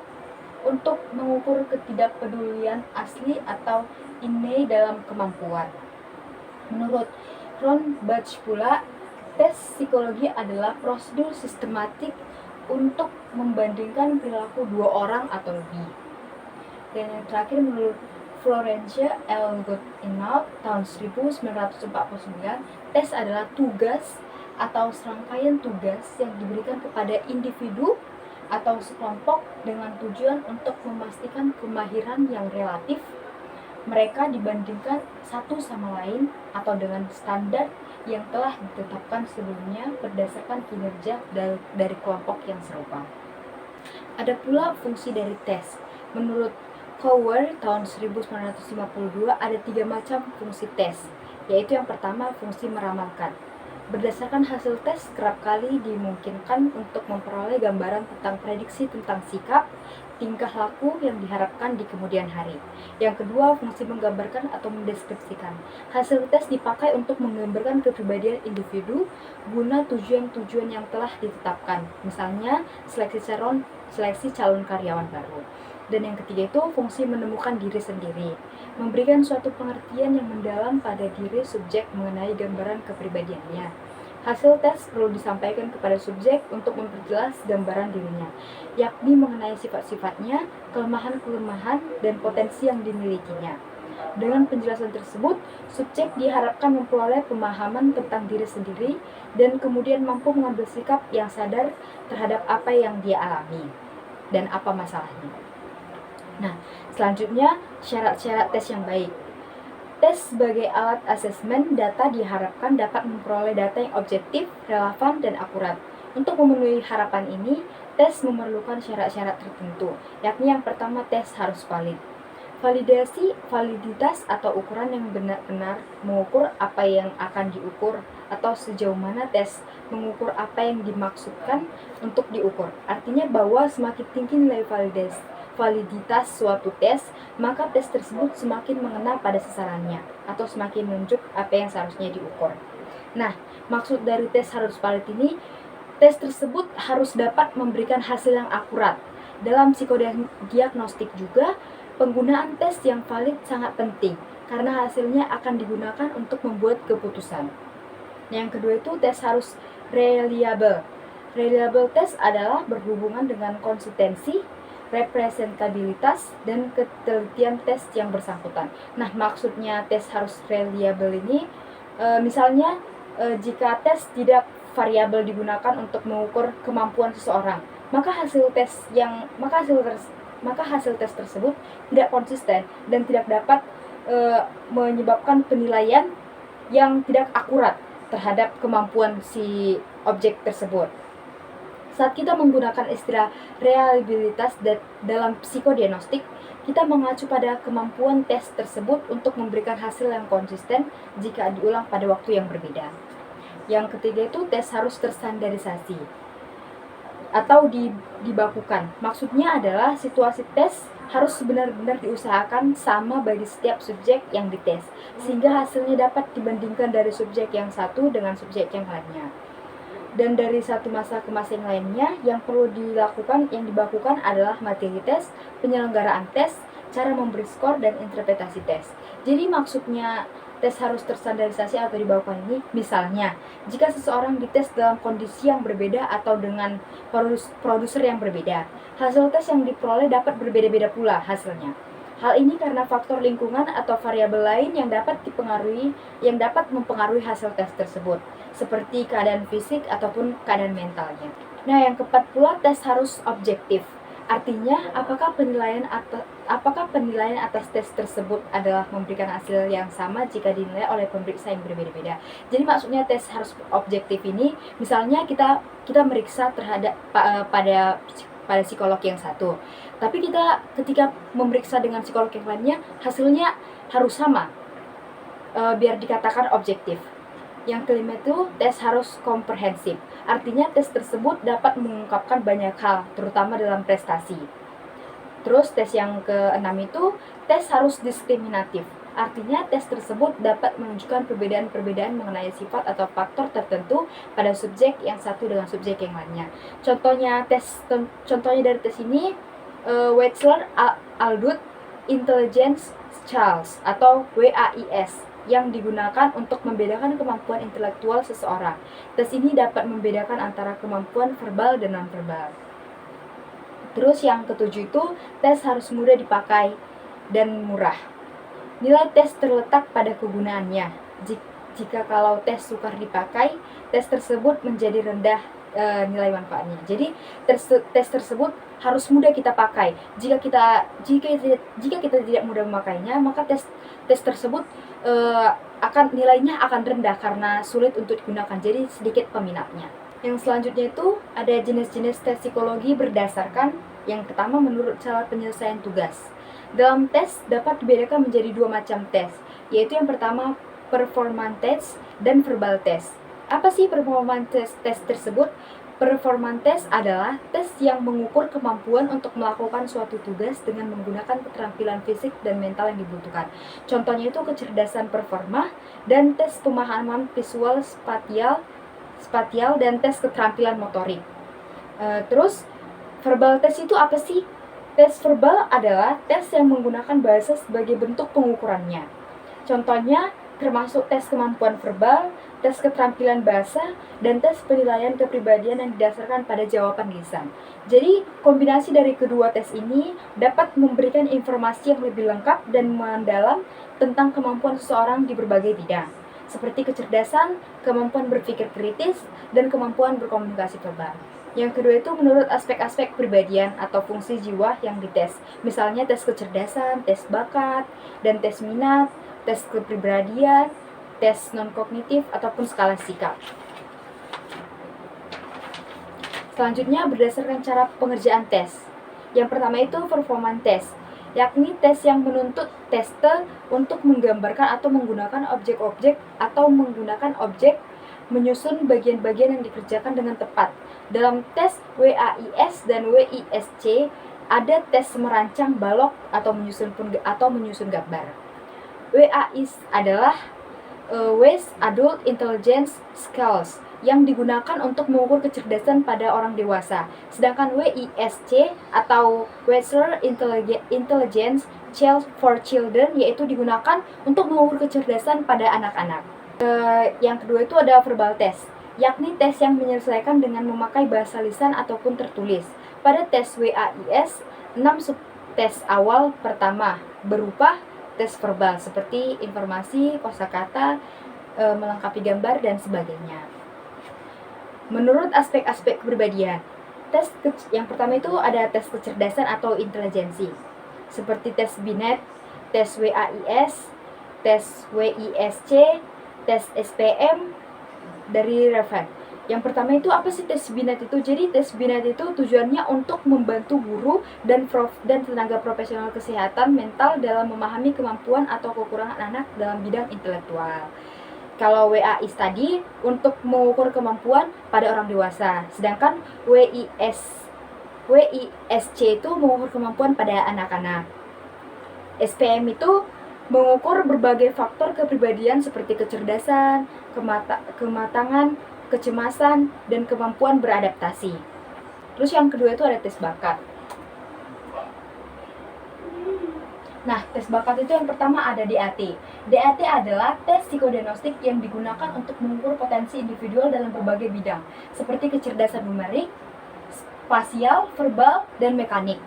untuk mengukur ketidakpedulian asli atau innate dalam kemampuan. Menurut Ron Bach pula, tes psikologi adalah prosedur sistematik untuk membandingkan perilaku dua orang atau lebih. Dan yang terakhir menurut Florencia L. Goodenough tahun 1949, tes adalah tugas atau serangkaian tugas yang diberikan kepada individu atau sekelompok dengan tujuan untuk memastikan kemahiran yang relatif mereka dibandingkan satu sama lain atau dengan standar yang telah ditetapkan sebelumnya berdasarkan kinerja dari kelompok yang serupa. Ada pula fungsi dari tes. Menurut Cower tahun 1952 ada 3 macam fungsi tes, yaitu yang pertama fungsi meramalkan. Berdasarkan hasil tes kerap kali dimungkinkan untuk memperoleh gambaran tentang prediksi tentang sikap, tingkah laku yang diharapkan di kemudian hari. Yang kedua, fungsi menggambarkan atau mendeskripsikan. Hasil tes dipakai untuk menggambarkan kepribadian individu guna tujuan-tujuan yang telah ditetapkan, misalnya seleksi calon karyawan baru. Dan yang ketiga itu fungsi menemukan diri sendiri, memberikan suatu pengertian yang mendalam pada diri subjek mengenai gambaran kepribadiannya. Hasil tes perlu disampaikan kepada subjek untuk memperjelas gambaran dirinya, yakni mengenai sifat-sifatnya, kelemahan-kelemahan, dan potensi yang dimilikinya. Dengan penjelasan tersebut, subjek diharapkan memperoleh pemahaman tentang diri sendiri dan kemudian mampu mengambil sikap yang sadar terhadap apa yang dia alami dan apa masalahnya. Nah, selanjutnya syarat-syarat tes yang baik. Tes sebagai alat asesmen data diharapkan dapat memperoleh data yang objektif, relevan, dan akurat. Untuk memenuhi harapan ini, tes memerlukan syarat-syarat tertentu, yakni yang pertama tes harus valid. Validitas atau ukuran yang benar-benar mengukur apa yang akan diukur atau sejauh mana tes mengukur apa yang dimaksudkan untuk diukur. Artinya bahwa semakin tinggi nilai validitas suatu tes, maka tes tersebut semakin mengena pada sasarannya atau semakin menunjuk apa yang seharusnya diukur. Nah, maksud dari tes harus valid ini, tes tersebut harus dapat memberikan hasil yang akurat. Dalam psikodiagnostik juga, penggunaan tes yang valid sangat penting karena hasilnya akan digunakan untuk membuat keputusan. Yang kedua itu tes harus reliable. Reliable tes adalah berhubungan dengan konsistensi, representabilitas, dan ketelitian tes yang bersangkutan. Nah, maksudnya tes harus reliable ini, misalnya jika tes tidak variabel digunakan untuk mengukur kemampuan seseorang, maka hasil tes tersebut tidak konsisten dan tidak dapat menyebabkan penilaian yang tidak akurat terhadap kemampuan si objek tersebut. Saat kita menggunakan istilah reliabilitas dalam psikodiagnostik, kita mengacu pada kemampuan tes tersebut untuk memberikan hasil yang konsisten jika diulang pada waktu yang berbeda. Yang ketiga itu tes harus terstandarisasi atau dibakukan. Maksudnya adalah situasi tes harus benar-benar diusahakan sama bagi setiap subjek yang dites, sehingga hasilnya dapat dibandingkan dari subjek yang satu dengan subjek yang lainnya. Dan dari satu masa ke masa yang lainnya, yang perlu dibakukan adalah materi tes, penyelenggaraan tes, cara memberi skor, dan interpretasi tes. Jadi maksudnya tes harus terstandarisasi atau dibakukan ini, misalnya, jika seseorang dites dalam kondisi yang berbeda atau dengan produser yang berbeda, hasil tes yang diperoleh dapat berbeda-beda pula hasilnya. Hal ini karena faktor lingkungan atau variabel lain yang dapat mempengaruhi hasil tes tersebut, seperti keadaan fisik ataupun keadaan mentalnya. Nah, yang keempat pula tes harus objektif. Artinya, apakah penilaian apakah penilaian atas tes tersebut adalah memberikan hasil yang sama jika dinilai oleh pemeriksa yang berbeda-beda. Jadi maksudnya tes harus objektif ini, misalnya kita meriksa terhadap pada psikolog yang satu, tapi kita ketika memeriksa dengan psikolog yang lainnya hasilnya harus sama, biar dikatakan objektif. Yang kelima itu tes harus komprehensif, artinya tes tersebut dapat mengungkapkan banyak hal, terutama dalam prestasi. Terus tes yang keenam itu tes harus diskriminatif, artinya tes tersebut dapat menunjukkan perbedaan-perbedaan mengenai sifat atau faktor tertentu pada subjek yang satu dengan subjek yang lainnya. Contohnya dari tes ini Wechsler Adult Intelligence Scales atau WAIS yang digunakan untuk membedakan kemampuan intelektual seseorang. Tes ini dapat membedakan antara kemampuan verbal dan non-verbal. Terus yang ketujuh itu tes harus mudah dipakai dan murah. Nilai tes terletak pada kegunaannya. Jika kalau tes sukar dipakai, tes tersebut menjadi rendah nilai manfaatnya. Jadi tes tersebut harus mudah kita pakai. Jika kita tidak mudah memakainya, maka tes tersebut nilainya akan rendah karena sulit untuk digunakan. Jadi sedikit peminatnya. Yang selanjutnya itu ada jenis-jenis tes psikologi berdasarkan yang pertama menurut cara penyelesaian tugas. Dalam tes dapat dibedakan menjadi dua macam tes, yaitu yang pertama performance test dan verbal test. Apa sih performance test tersebut? Performance test adalah tes yang mengukur kemampuan untuk melakukan suatu tugas dengan menggunakan keterampilan fisik dan mental yang dibutuhkan. Contohnya itu kecerdasan performa dan tes pemahaman visual spatial dan tes keterampilan motorik. Terus verbal test itu apa sih? Tes verbal adalah tes yang menggunakan bahasa sebagai bentuk pengukurannya. Contohnya termasuk tes kemampuan verbal, tes keterampilan bahasa, dan tes penilaian kepribadian yang didasarkan pada jawaban lisan. Jadi kombinasi dari kedua tes ini dapat memberikan informasi yang lebih lengkap dan mendalam tentang kemampuan seseorang di berbagai bidang, seperti kecerdasan, kemampuan berpikir kritis, dan kemampuan berkomunikasi verbal. Yang kedua itu menurut aspek-aspek kepribadian atau fungsi jiwa yang dites. Misalnya tes kecerdasan, tes bakat, dan tes minat, tes kepribadian, tes non-kognitif, ataupun skala sikap. Selanjutnya berdasarkan cara pengerjaan tes. Yang pertama itu performance test, yakni tes yang menuntut tester untuk menggambarkan atau menggunakan objek-objek menyusun bagian-bagian yang dikerjakan dengan tepat. Dalam tes WAIS dan WISC ada tes merancang balok atau menyusun gambar. WAIS adalah West Adult Intelligence Scales yang digunakan untuk mengukur kecerdasan pada orang dewasa. Sedangkan WISC atau Wechsler Intelligence Scale for Children yaitu digunakan untuk mengukur kecerdasan pada anak-anak. Yang kedua itu ada verbal test, yakni tes yang menyelesaikan dengan memakai bahasa lisan ataupun tertulis. Pada tes WAIS, 6 subtes awal pertama berupa tes verbal seperti informasi, kosakata, melengkapi gambar, dan sebagainya. Menurut aspek-aspek kepribadian, yang pertama itu ada tes kecerdasan atau intelijensi, seperti tes Binet, tes WAIS, tes WISC, tes SPM dari Revan. Yang pertama itu apa sih tes Binet itu? Jadi tes Binet itu tujuannya untuk membantu guru dan tenaga profesional kesehatan mental dalam memahami kemampuan atau kekurangan anak dalam bidang intelektual. Kalau WAIS tadi untuk mengukur kemampuan pada orang dewasa, sedangkan WISC itu mengukur kemampuan pada anak-anak. SPM itu mengukur berbagai faktor kepribadian seperti kecerdasan, kematangan, kecemasan, dan kemampuan beradaptasi. Terus yang kedua itu ada tes bakat. Nah, tes bakat itu yang pertama ada DAT. DAT adalah tes psikodiagnostik yang digunakan untuk mengukur potensi individual dalam berbagai bidang, seperti kecerdasan numerik, spasial, verbal, dan mekanik.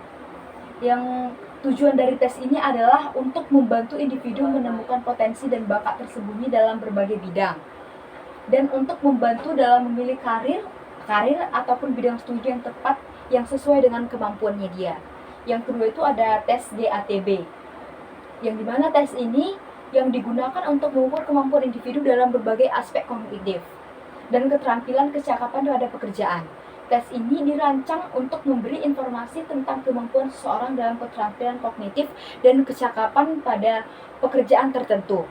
Yang tujuan dari tes ini adalah untuk membantu individu menemukan potensi dan bakat tersembunyi dalam berbagai bidang, dan untuk membantu dalam memilih karir ataupun bidang studi yang tepat yang sesuai dengan kemampuannya dia. Yang kedua itu ada tes GATB, yang dimana tes ini yang digunakan untuk mengukur kemampuan individu dalam berbagai aspek kognitif dan keterampilan kecakapan terhadap pekerjaan. Tes ini dirancang untuk memberi informasi tentang kemampuan seseorang dalam keterampilan kognitif dan kecakapan pada pekerjaan tertentu.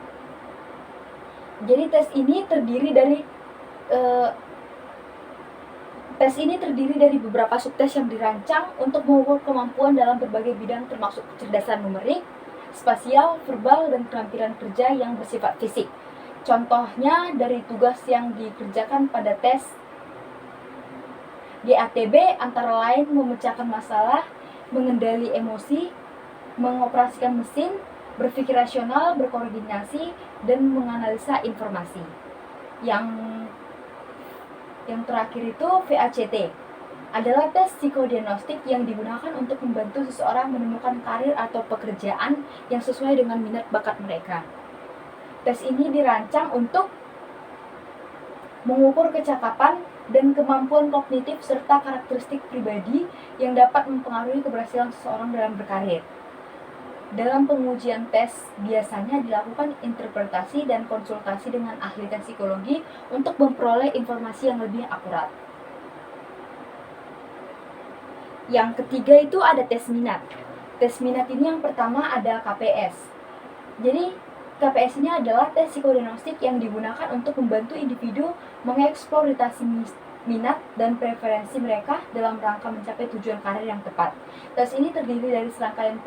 Jadi tes ini terdiri dari beberapa subtes yang dirancang untuk mengukur kemampuan dalam berbagai bidang termasuk kecerdasan numerik, spasial, verbal, dan keterampilan kerja yang bersifat fisik. Contohnya dari tugas yang dikerjakan pada tes GATB antara lain memecahkan masalah, mengendali emosi, mengoperasikan mesin, berpikir rasional, berkoordinasi, dan menganalisa informasi. Yang terakhir itu VACT adalah tes psikodiagnostik yang digunakan untuk membantu seseorang menemukan karir atau pekerjaan yang sesuai dengan minat bakat mereka. Tes ini dirancang untuk mengukur kecakapan dan kemampuan kognitif serta karakteristik pribadi yang dapat mempengaruhi keberhasilan seseorang dalam berkarir. Dalam pengujian tes, biasanya dilakukan interpretasi dan konsultasi dengan ahli tes psikologi untuk memperoleh informasi yang lebih akurat. Yang ketiga itu ada tes minat. Tes minat ini yang pertama ada KPS. Jadi KPS ini adalah tes psikodiagnostik yang digunakan untuk membantu individu mengeksplorasi minat dan preferensi mereka dalam rangka mencapai tujuan karir yang tepat. Tes ini terdiri dari serangkaian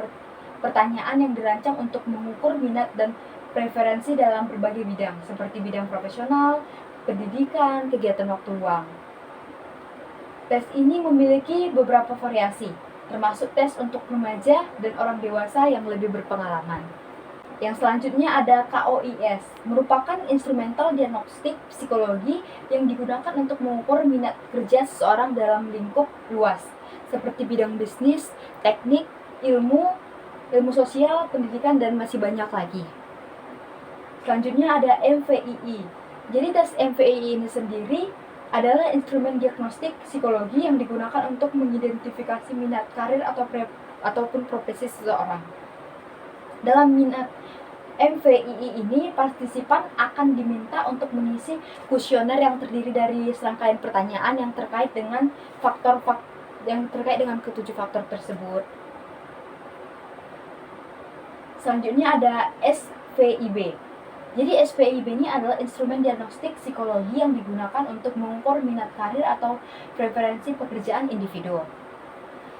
pertanyaan yang dirancang untuk mengukur minat dan preferensi dalam berbagai bidang, seperti bidang profesional, pendidikan, kegiatan waktu luang. Tes ini memiliki beberapa variasi, termasuk tes untuk remaja dan orang dewasa yang lebih berpengalaman. Yang selanjutnya ada KOIS, merupakan instrumental diagnostik psikologi yang digunakan untuk mengukur minat kerja seseorang dalam lingkup luas, seperti bidang bisnis, teknik, ilmu sosial, pendidikan, dan masih banyak lagi. Selanjutnya ada MVII. Jadi tes MVII ini sendiri adalah instrumen diagnostik psikologi yang digunakan untuk mengidentifikasi minat karir ataupun profesi seseorang. Dalam minat MVII ini, partisipan akan diminta untuk mengisi kuesioner yang terdiri dari serangkaian pertanyaan yang terkait dengan ketujuh faktor tersebut. Selanjutnya ada SVIB. Jadi SVIB ini adalah instrumen diagnostik psikologi yang digunakan untuk mengukur minat karir atau preferensi pekerjaan individu.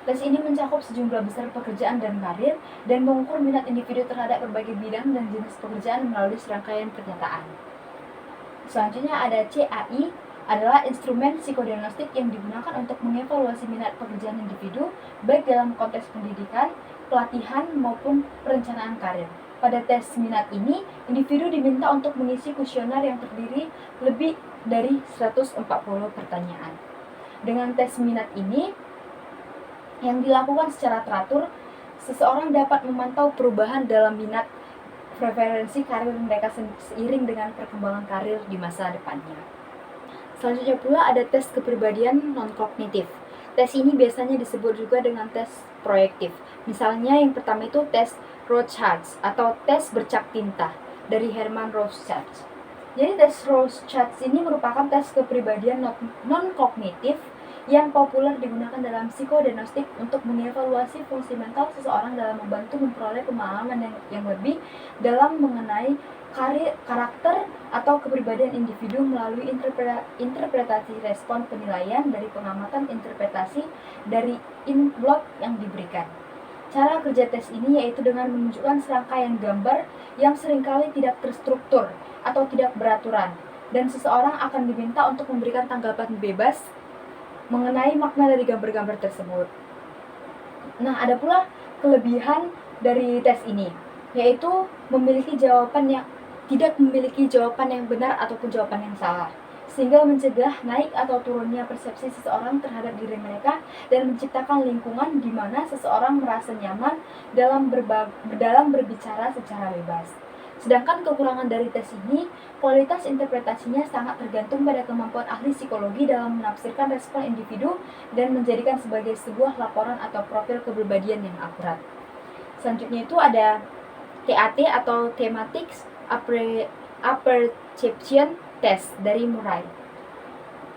Tes ini mencakup sejumlah besar pekerjaan dan karir dan mengukur minat individu terhadap berbagai bidang dan jenis pekerjaan melalui serangkaian pernyataan. Selanjutnya ada CAI, adalah instrumen psikodiagnostik yang digunakan untuk mengevaluasi minat pekerjaan individu baik dalam konteks pendidikan, pelatihan maupun perencanaan karir. Pada tes minat ini, individu diminta untuk mengisi kuesioner yang terdiri lebih dari 140 pertanyaan. Dengan tes minat ini yang dilakukan secara teratur, seseorang dapat memantau perubahan dalam minat preferensi karir mereka seiring dengan perkembangan karir di masa depannya. Selanjutnya pula ada tes kepribadian non-kognitif. Tes ini biasanya disebut juga dengan tes proyektif. Misalnya yang pertama itu tes Rorschach atau tes bercak tinta dari Herman Rorschach. Jadi tes Rorschach ini merupakan tes kepribadian non-kognitif yang populer digunakan dalam psikodiagnostik untuk mengevaluasi fungsi mental seseorang dalam membantu memperoleh pemahaman yang lebih dalam mengenai karakter atau kepribadian individu melalui interpretasi respon penilaian dari pengamatan interpretasi dari input yang diberikan. Cara kerja tes ini yaitu dengan menunjukkan serangkaian gambar yang seringkali tidak terstruktur atau tidak beraturan, dan seseorang akan diminta untuk memberikan tanggapan bebas mengenai makna dari gambar-gambar tersebut. Nah, ada pula kelebihan dari tes ini, yaitu tidak memiliki jawaban yang benar ataupun jawaban yang salah, sehingga mencegah naik atau turunnya persepsi seseorang terhadap diri mereka dan menciptakan lingkungan di mana seseorang merasa nyaman dalam berbicara secara bebas. Sedangkan kekurangan dari tes ini, kualitas interpretasinya sangat tergantung pada kemampuan ahli psikologi dalam menafsirkan respon individu dan menjadikan sebagai sebuah laporan atau profil kepribadian yang akurat. Selanjutnya itu ada TAT atau Thematic Apperception Test dari Murray.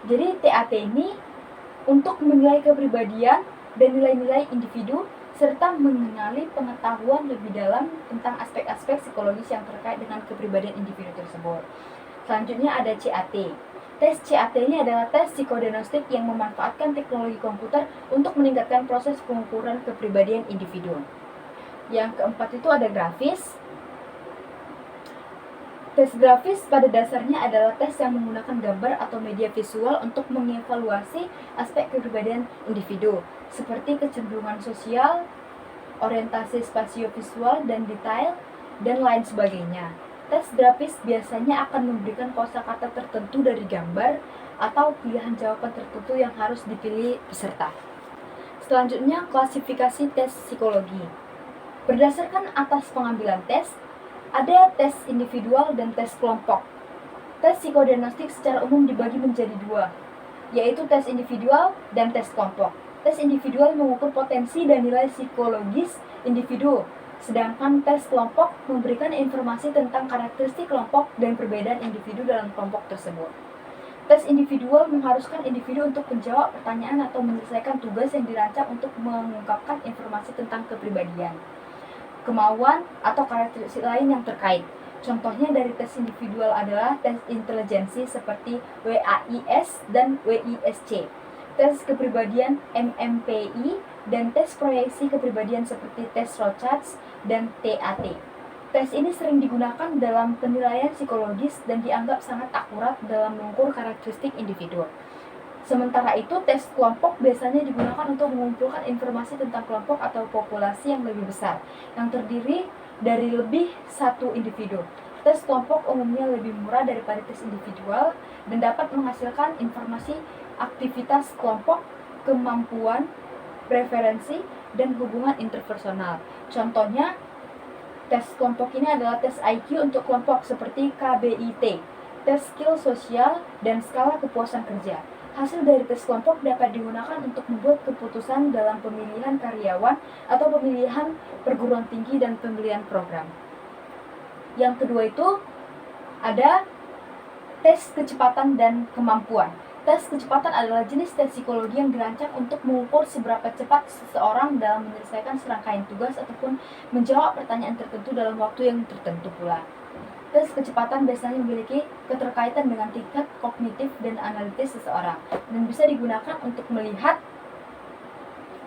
Jadi TAT ini untuk menilai kepribadian dan nilai-nilai individu serta mengenali pengetahuan lebih dalam tentang aspek-aspek psikologis yang terkait dengan kepribadian individu tersebut. Selanjutnya ada CAT. Tes CAT ini adalah tes psikodiagnostik yang memanfaatkan teknologi komputer untuk meningkatkan proses pengukuran kepribadian individu. Yang keempat itu ada grafis. Tes grafis pada dasarnya adalah tes yang menggunakan gambar atau media visual untuk mengevaluasi aspek kepribadian individu, seperti kecenderungan sosial, orientasi spasiovisual dan detail, dan lain sebagainya. Tes grafis biasanya akan memberikan kosakata tertentu dari gambar atau pilihan jawaban tertentu yang harus dipilih peserta. Selanjutnya, klasifikasi tes psikologi. Berdasarkan atas pengambilan tes, ada tes individual dan tes kelompok. Tes psikodiagnostik secara umum dibagi menjadi dua, yaitu tes individual dan tes kelompok. Tes individual mengukur potensi dan nilai psikologis individu, sedangkan tes kelompok memberikan informasi tentang karakteristik kelompok dan perbedaan individu dalam kelompok tersebut. Tes individual mengharuskan individu untuk menjawab pertanyaan atau menyelesaikan tugas yang dirancang untuk mengungkapkan informasi tentang kepribadian, kemauan, atau karakteristik lain yang terkait. Contohnya dari tes individual adalah tes intelijensi seperti WAIS dan WISC, tes kepribadian MMPI, dan tes proyeksi kepribadian seperti tes Rorschach dan TAT. Tes ini sering digunakan dalam penilaian psikologis dan dianggap sangat akurat dalam mengukur karakteristik individu. Sementara itu, tes kelompok biasanya digunakan untuk mengumpulkan informasi tentang kelompok atau populasi yang lebih besar, yang terdiri dari lebih satu individu. Tes kelompok umumnya lebih murah daripada tes individual dan dapat menghasilkan informasi aktivitas kelompok, kemampuan, preferensi, dan hubungan interpersonal. Contohnya, tes kelompok ini adalah tes IQ untuk kelompok seperti KBIT, tes skill sosial, dan skala kepuasan kerja. Hasil dari tes kelompok dapat digunakan untuk membuat keputusan dalam pemilihan karyawan atau pemilihan perguruan tinggi dan pemilihan program. Yang kedua itu ada tes kecepatan dan kemampuan. Tes kecepatan adalah jenis tes psikologi yang dirancang untuk mengukur seberapa cepat seseorang dalam menyelesaikan serangkaian tugas ataupun menjawab pertanyaan tertentu dalam waktu yang tertentu pula. Tes kecepatan biasanya memiliki keterkaitan dengan tingkat kognitif dan analitis seseorang dan bisa digunakan untuk melihat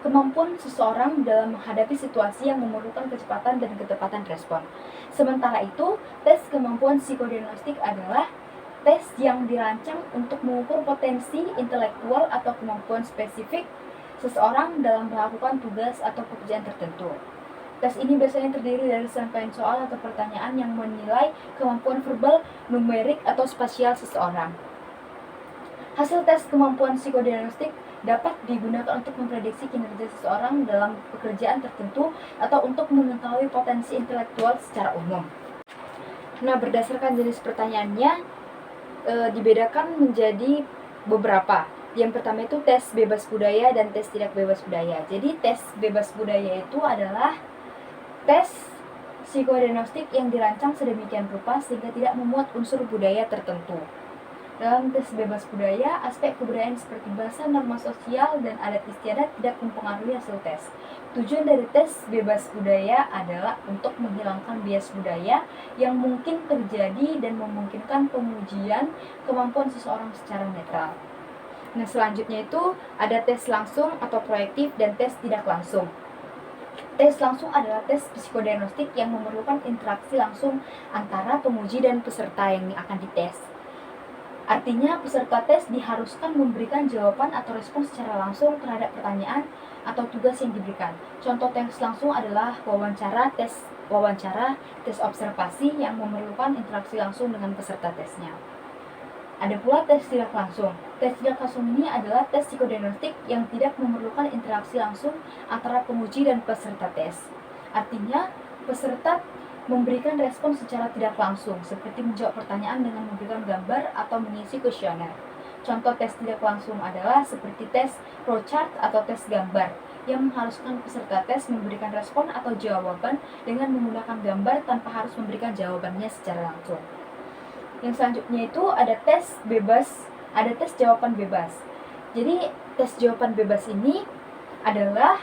kemampuan seseorang dalam menghadapi situasi yang memerlukan kecepatan dan ketepatan respon. Sementara itu, tes kemampuan psikodiagnostik adalah tes yang dirancang untuk mengukur potensi intelektual atau kemampuan spesifik seseorang dalam melakukan tugas atau pekerjaan tertentu. Tes ini biasanya terdiri dari serangkaian soal atau pertanyaan yang menilai kemampuan verbal, numerik, atau spasial seseorang. Hasil tes kemampuan psikodiagnostik dapat digunakan untuk memprediksi kinerja seseorang dalam pekerjaan tertentu atau untuk mengetahui potensi intelektual secara umum. Nah, berdasarkan jenis pertanyaannya, dibedakan menjadi beberapa. Yang pertama itu tes bebas budaya dan tes tidak bebas budaya. Jadi tes bebas budaya itu adalah tes psikodiagnostik yang dirancang sedemikian rupa sehingga tidak memuat unsur budaya tertentu. Dalam tes bebas budaya, aspek kebudayaan seperti bahasa, norma sosial, dan adat istiadat tidak mempengaruhi hasil tes. Tujuan dari tes bebas budaya adalah untuk menghilangkan bias budaya yang mungkin terjadi dan memungkinkan pengujian kemampuan seseorang secara netral. Nah, selanjutnya itu ada tes langsung atau proyektif dan tes tidak langsung. Tes langsung adalah tes psikodiagnostik yang memerlukan interaksi langsung antara penguji dan peserta yang akan dites. Artinya, peserta tes diharuskan memberikan jawaban atau respon secara langsung terhadap pertanyaan atau tugas yang diberikan. Contoh tes langsung adalah wawancara, tes observasi yang memerlukan interaksi langsung dengan peserta tesnya. Ada pula tes tidak langsung. Tes tidak langsung ini adalah tes psikodiagnostik yang tidak memerlukan interaksi langsung antara penguji dan peserta tes. Artinya, peserta memberikan respon secara tidak langsung, seperti menjawab pertanyaan dengan memberikan gambar atau mengisi kuesioner. Contoh tes tidak langsung adalah seperti tes flowchart atau tes gambar, yang mengharuskan peserta tes memberikan respon atau jawaban dengan menggunakan gambar tanpa harus memberikan jawabannya secara langsung. Yang selanjutnya itu ada tes bebas, ada tes jawaban bebas. Jadi tes jawaban bebas ini adalah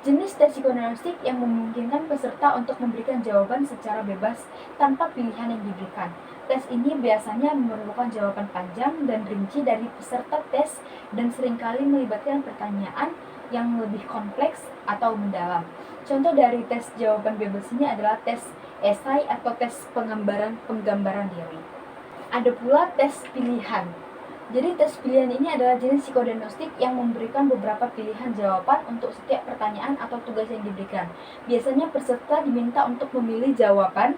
jenis tes psikoanalitik yang memungkinkan peserta untuk memberikan jawaban secara bebas tanpa pilihan yang diberikan. Tes ini biasanya memerlukan jawaban panjang dan rinci dari peserta tes dan seringkali melibatkan pertanyaan yang lebih kompleks atau mendalam. Contoh dari tes jawaban bebas ini adalah tes esai atau tes penggambaran diri. Ada pula tes pilihan. Jadi tes pilihan ini adalah jenis psikodiagnostik yang memberikan beberapa pilihan jawaban untuk setiap pertanyaan atau tugas yang diberikan. Biasanya peserta diminta untuk memilih jawaban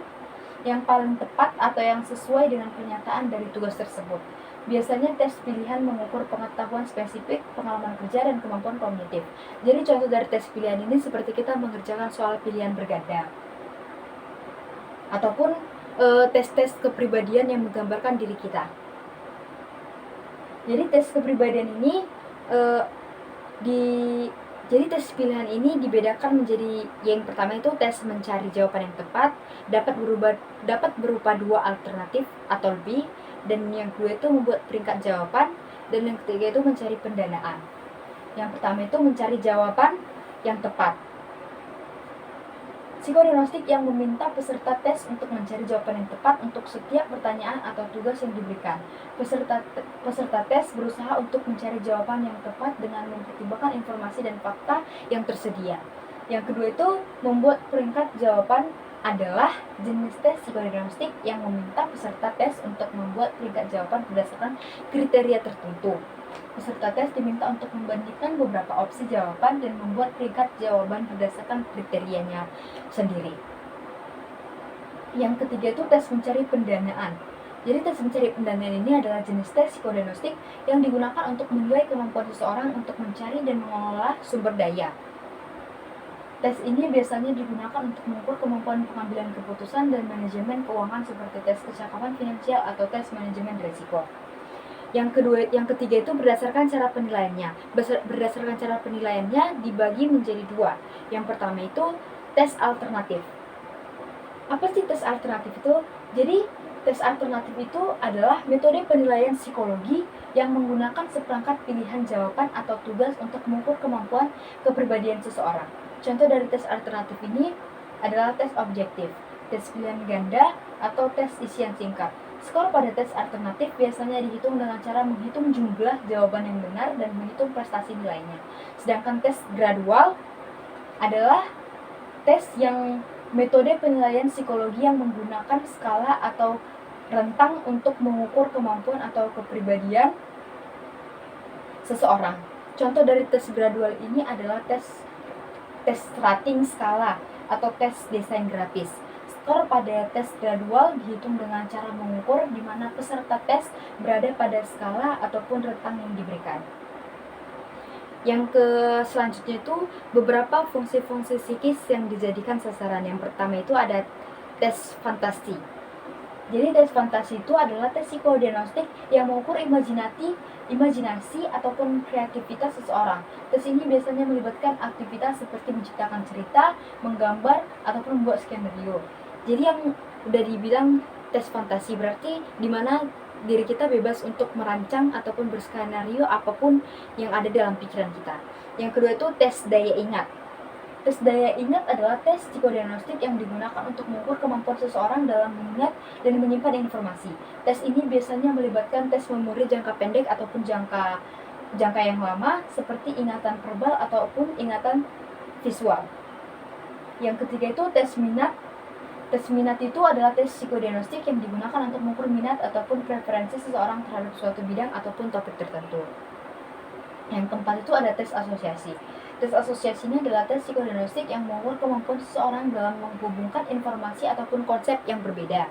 yang paling tepat atau yang sesuai dengan pernyataan dari tugas tersebut. Biasanya tes pilihan mengukur pengetahuan spesifik, pengalaman kerja, dan kemampuan kognitif. Jadi contoh dari tes pilihan ini seperti kita mengerjakan soal pilihan berganda. Ataupun tes-tes kepribadian yang menggambarkan diri kita. Jadi tes kepribadian ini jadi tes pilihan ini dibedakan menjadi yang pertama itu tes mencari jawaban yang tepat, dapat berupa dua alternatif atau lebih, dan yang kedua itu membuat peringkat jawaban, dan yang ketiga itu mencari pendanaan. Yang pertama itu mencari jawaban yang tepat. Psikodiagnostik yang meminta peserta tes untuk mencari jawaban yang tepat untuk setiap pertanyaan atau tugas yang diberikan. Peserta tes berusaha untuk mencari jawaban yang tepat dengan mempertimbangkan informasi dan fakta yang tersedia. Yang kedua itu membuat peringkat jawaban adalah jenis tes psikodiagnostik yang meminta peserta tes untuk membuat peringkat jawaban berdasarkan kriteria tertentu. Peserta tes diminta untuk membandingkan beberapa opsi jawaban dan membuat peringkat jawaban berdasarkan kriterianya sendiri. Yang ketiga itu tes mencari pendanaan. Jadi tes mencari pendanaan ini adalah jenis tes psikodiagnostik yang digunakan untuk menilai kemampuan seseorang untuk mencari dan mengelola sumber daya. Tes ini biasanya digunakan untuk mengukur kemampuan pengambilan keputusan dan manajemen keuangan seperti tes kecakapan finansial atau tes manajemen risiko. Yang ketiga itu berdasarkan cara penilaiannya. Berdasarkan cara penilaiannya dibagi menjadi dua. Yang pertama itu tes alternatif. Apa sih tes alternatif itu? Jadi tes alternatif itu adalah metode penilaian psikologi yang menggunakan seperangkat pilihan jawaban atau tugas untuk mengukur kemampuan kepribadian seseorang. Contoh dari tes alternatif ini adalah tes objektif, tes pilihan ganda, atau tes isian singkat. Skor pada tes alternatif biasanya dihitung dengan cara menghitung jumlah jawaban yang benar dan menghitung prestasi nilainya. Sedangkan tes gradual adalah tes yang metode penilaian psikologi yang menggunakan skala atau rentang untuk mengukur kemampuan atau kepribadian seseorang. Contoh dari tes gradual ini adalah tes rating skala atau tes desain grafis. Skor pada tes gradual dihitung dengan cara mengukur di mana peserta tes berada pada skala ataupun rentang yang diberikan. Yang selanjutnya itu beberapa fungsi-fungsi psikis yang dijadikan sasaran. Yang pertama itu ada tes fantasi. Jadi tes fantasi itu adalah tes psikodiagnostik yang mengukur imajinasi ataupun kreativitas seseorang. Tes ini biasanya melibatkan aktivitas seperti menciptakan cerita, menggambar, ataupun membuat skenario. Jadi yang udah dibilang tes fantasi berarti dimana diri kita bebas untuk merancang ataupun berskenario apapun yang ada dalam pikiran kita. Yang kedua itu tes daya ingat. Tes daya ingat adalah tes psikodiagnostik yang digunakan untuk mengukur kemampuan seseorang dalam mengingat dan menyimpan informasi. Tes ini biasanya melibatkan tes memori jangka pendek ataupun jangka yang lama seperti ingatan verbal ataupun ingatan visual. Yang ketiga itu tes minat. Tes minat itu adalah tes psikodiagnostik yang digunakan untuk mengukur minat ataupun preferensi seseorang terhadap suatu bidang ataupun topik tertentu. Yang keempat itu ada tes asosiasi. Tes asosiasi ini adalah tes psikodiagnostik yang mengukur kemampuan seseorang dalam menghubungkan informasi ataupun konsep yang berbeda.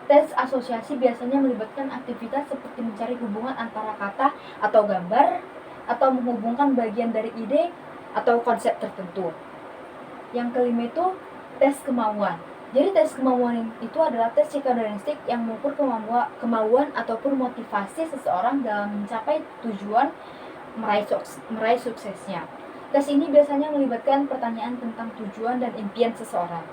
Tes asosiasi biasanya melibatkan aktivitas seperti mencari hubungan antara kata atau gambar, atau menghubungkan bagian dari ide atau konsep tertentu. Yang kelima itu tes kemauan. Jadi tes kemauan itu adalah tes psikodiagnostik yang mengukur kemauan ataupun motivasi seseorang dalam mencapai tujuan meraih suksesnya. Tes ini biasanya melibatkan pertanyaan tentang tujuan dan impian seseorang.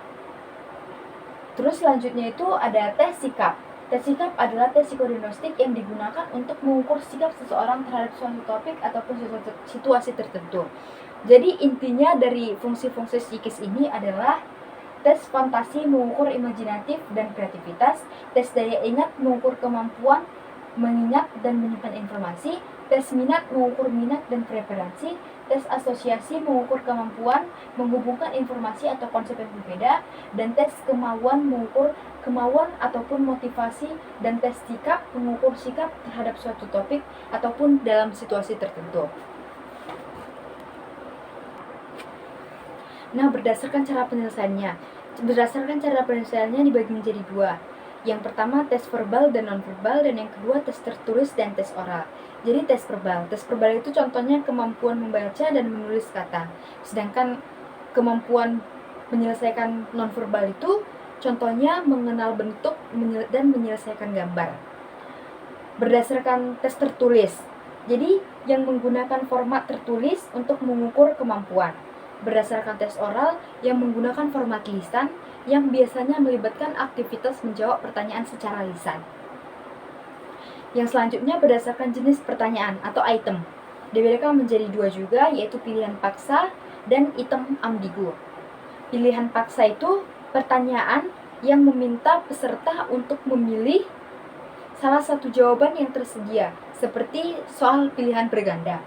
Terus selanjutnya itu ada tes sikap. Tes sikap adalah tes psikodiagnostik yang digunakan untuk mengukur sikap seseorang terhadap suatu topik ataupun situasi tertentu. Jadi intinya dari fungsi-fungsi psikis ini adalah tes fantasi mengukur imajinatif dan kreativitas, tes daya ingat mengukur kemampuan mengingat dan menyimpan informasi, tes minat mengukur minat dan preferensi, tes asosiasi mengukur kemampuan menghubungkan informasi atau konsep yang berbeda, dan tes kemauan mengukur kemauan ataupun motivasi, dan tes sikap mengukur sikap terhadap suatu topik ataupun dalam situasi tertentu. Nah, berdasarkan cara penyelesaiannya dibagi menjadi dua. Yang pertama tes verbal dan non-verbal, dan yang kedua tes tertulis dan tes oral. Jadi tes verbal itu contohnya kemampuan membaca dan menulis kata. Sedangkan kemampuan menyelesaikan non-verbal itu contohnya mengenal bentuk dan menyelesaikan gambar. Berdasarkan tes tertulis, jadi yang menggunakan format tertulis untuk mengukur kemampuan. Berdasarkan tes oral yang menggunakan format lisan yang biasanya melibatkan aktivitas menjawab pertanyaan secara lisan. Yang selanjutnya berdasarkan jenis pertanyaan atau item. Dibedakan menjadi dua juga, yaitu pilihan paksa dan item ambigu. Pilihan paksa itu pertanyaan yang meminta peserta untuk memilih salah satu jawaban yang tersedia, seperti soal pilihan berganda.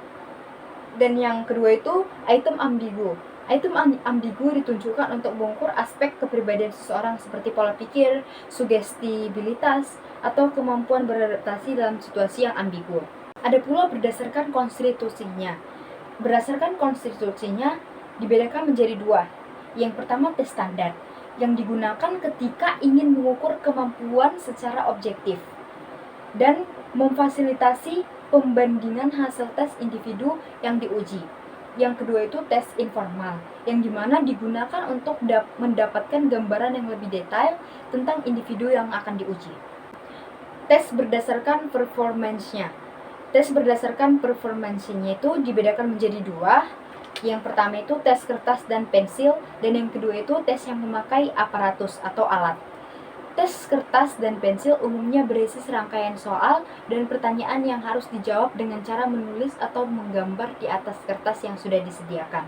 Dan yang kedua itu item ambigu. Item ambigu ditunjukkan untuk mengukur aspek kepribadian seseorang seperti pola pikir, sugestibilitas, atau kemampuan beradaptasi dalam situasi yang ambigu. Ada pula berdasarkan konstitusinya. Berdasarkan konstitusinya dibedakan menjadi dua. Yang pertama tes standar, yang digunakan ketika ingin mengukur kemampuan secara objektif dan memfasilitasi pembandingan hasil tes individu yang diuji. Yang kedua itu tes informal, yang dimana digunakan untuk mendapatkan gambaran yang lebih detail tentang individu yang akan diuji. Tes berdasarkan performance-nya. Tes berdasarkan performance-nya itu dibedakan menjadi dua. Yang pertama itu tes kertas dan pensil, dan yang kedua itu tes yang memakai aparatus atau alat. Tes kertas dan pensil umumnya berisi serangkaian soal dan pertanyaan yang harus dijawab dengan cara menulis atau menggambar di atas kertas yang sudah disediakan.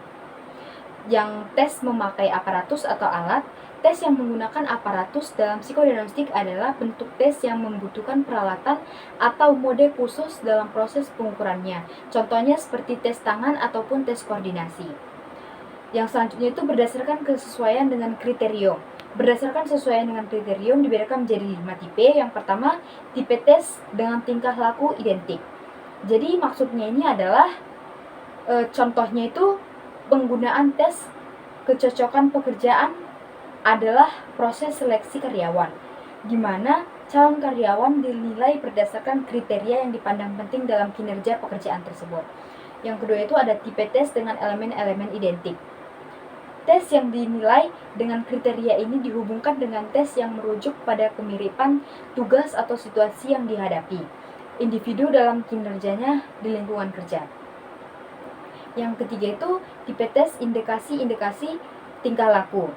Yang tes memakai aparatus atau alat, tes yang menggunakan aparatus dalam psikodiagnostik adalah bentuk tes yang membutuhkan peralatan atau mode khusus dalam proses pengukurannya. Contohnya seperti tes tangan ataupun tes koordinasi. Yang selanjutnya itu berdasarkan kesesuaian dengan kriterium. Berdasarkan sesuaian dengan kriterium dibedakan menjadi 5 tipe. Yang pertama, tipe tes dengan tingkah laku identik. Jadi maksudnya ini adalah contohnya itu penggunaan tes kecocokan pekerjaan adalah proses seleksi karyawan, di mana calon karyawan dinilai berdasarkan kriteria yang dipandang penting dalam kinerja pekerjaan tersebut. Yang kedua itu ada tipe tes dengan elemen-elemen identik. Tes yang dinilai dengan kriteria ini dihubungkan dengan tes yang merujuk pada kemiripan tugas atau situasi yang dihadapi individu dalam kinerjanya di lingkungan kerja. Yang ketiga itu tipe tes indikasi-indikasi tingkah laku.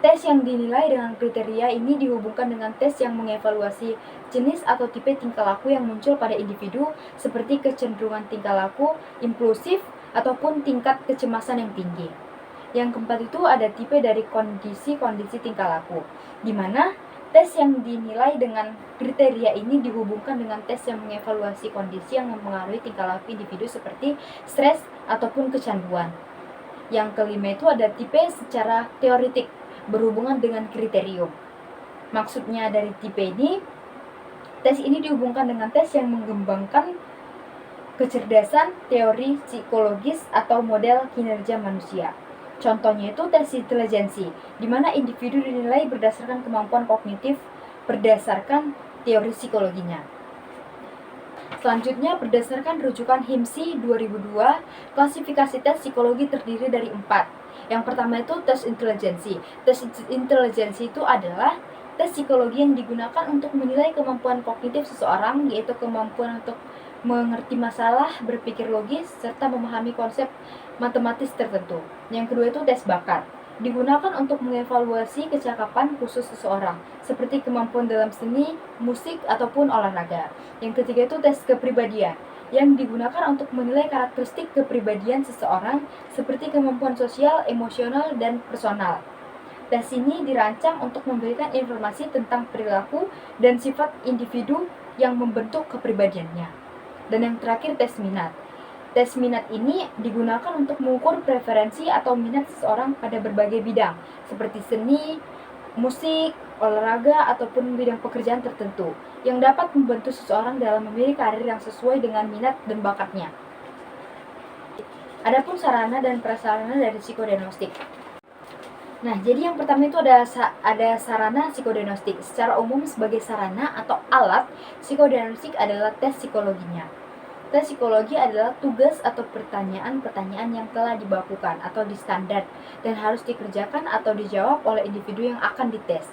Tes yang dinilai dengan kriteria ini dihubungkan dengan tes yang mengevaluasi jenis atau tipe tingkah laku yang muncul pada individu seperti kecenderungan tingkah laku impulsif ataupun tingkat kecemasan yang tinggi. Yang keempat itu ada tipe dari kondisi-kondisi tingkah laku, di mana tes yang dinilai dengan kriteria ini dihubungkan dengan tes yang mengevaluasi kondisi yang mempengaruhi tingkah laku individu seperti stres ataupun kecanduan. Yang kelima itu ada tipe secara teoritik, berhubungan dengan kriterium. Maksudnya dari tipe ini, tes ini dihubungkan dengan tes yang mengembangkan kecerdasan teori psikologis atau model kinerja manusia. Contohnya itu tes intelijensi, di mana individu dinilai berdasarkan kemampuan kognitif berdasarkan teori psikologinya. Selanjutnya berdasarkan rujukan HIMSI 2002, klasifikasi tes psikologi terdiri dari 4, Yang pertama itu tes intelijensi. Tes intelijensi itu adalah tes psikologi yang digunakan untuk menilai kemampuan kognitif seseorang, yaitu kemampuan untuk mengerti masalah, berpikir logis, serta memahami konsep matematis tertentu. Yang kedua itu tes bakat. Digunakan untuk mengevaluasi kecakapan khusus seseorang, seperti kemampuan dalam seni, musik, ataupun olahraga. Yang ketiga itu tes kepribadian, yang digunakan untuk menilai karakteristik kepribadian seseorang, seperti kemampuan sosial, emosional, dan personal. Tes ini dirancang untuk memberikan informasi tentang perilaku dan sifat individu yang membentuk kepribadiannya. Dan yang terakhir, tes minat. Tes minat ini digunakan untuk mengukur preferensi atau minat seseorang pada berbagai bidang, seperti seni, musik, olahraga, ataupun bidang pekerjaan tertentu, yang dapat membantu seseorang dalam memilih karir yang sesuai dengan minat dan bakatnya. Adapun sarana dan prasarana dari psikodiagnostik. Nah, jadi yang pertama itu ada sarana psikodiagnostik. Secara umum sebagai sarana atau alat, psikodiagnostik adalah tes psikologinya. Tes psikologi adalah tugas atau pertanyaan-pertanyaan yang telah dibakukan atau distandar dan harus dikerjakan atau dijawab oleh individu yang akan dites,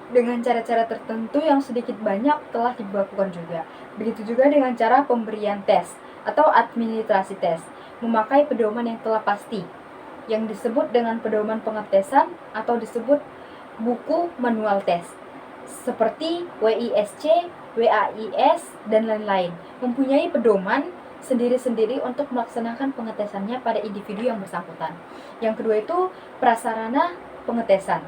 dengan cara-cara tertentu yang sedikit banyak telah dibakukan juga. Begitu juga dengan cara pemberian tes atau administrasi tes, memakai pedoman yang telah pasti, yang disebut dengan pedoman pengetesan atau disebut buku manual tes, seperti WISC, WAIS, dan lain-lain, mempunyai pedoman sendiri-sendiri untuk melaksanakan pengetesannya pada individu yang bersangkutan. Yang kedua itu prasarana pengetesan.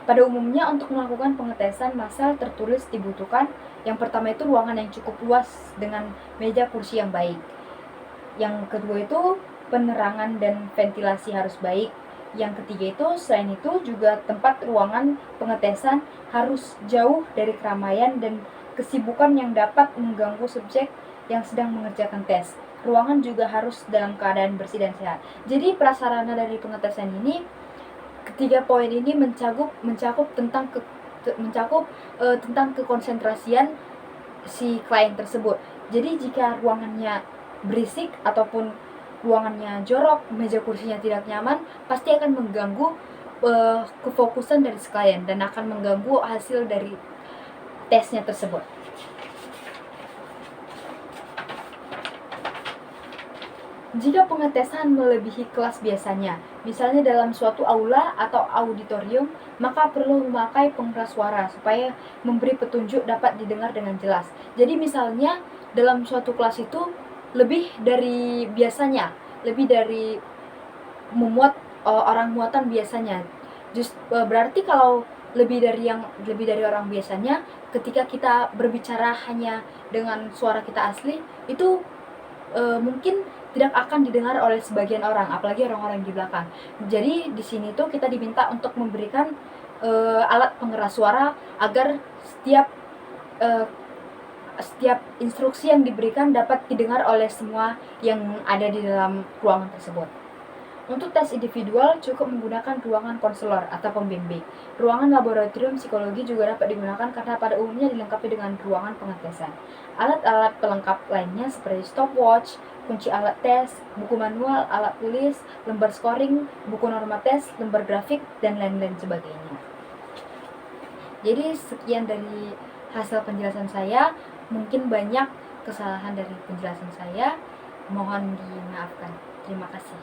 Pada umumnya untuk melakukan pengetesan massal tertulis dibutuhkan yang pertama itu ruangan yang cukup luas dengan meja kursi yang baik. Yang kedua itu penerangan dan ventilasi harus baik. Yang ketiga itu selain itu juga tempat ruangan pengetesan harus jauh dari keramaian dan kesibukan yang dapat mengganggu subjek yang sedang mengerjakan tes. Ruangan juga harus dalam keadaan bersih dan sehat. Jadi prasarana dari pengetesan ini, ketiga poin ini mencakup tentang kekonsentrasian si klien tersebut. Jadi jika ruangannya berisik ataupun ruangannya jorok, meja kursinya tidak nyaman, pasti akan mengganggu kefokusan dari si klien dan akan mengganggu hasil dari tesnya tersebut. Jika pengetesan melebihi kelas biasanya, misalnya dalam suatu aula atau auditorium, maka perlu memakai pengeras suara supaya memberi petunjuk dapat didengar dengan jelas. Jadi misalnya dalam suatu kelas itu lebih dari biasanya, lebih dari memuat orang muatan biasanya. Berarti kalau lebih dari orang biasanya, ketika kita berbicara hanya dengan suara kita asli, itu mungkin tidak akan didengar oleh sebagian orang, apalagi orang-orang di belakang. Jadi di sini tuh kita diminta untuk memberikan alat pengeras suara agar setiap instruksi yang diberikan dapat didengar oleh semua yang ada di dalam ruangan tersebut. Untuk tes individual cukup menggunakan ruangan konselor atau pembimbing. Ruangan laboratorium psikologi juga dapat digunakan karena pada umumnya dilengkapi dengan ruangan pengetesan. Alat-alat pelengkap lainnya seperti stopwatch, kunci alat tes, buku manual, alat tulis, lembar scoring, buku norma tes, lembar grafik, dan lain-lain sebagainya. Jadi sekian dari hasil penjelasan saya. Mungkin banyak kesalahan dari penjelasan saya, mohon dimaafkan. Terima kasih.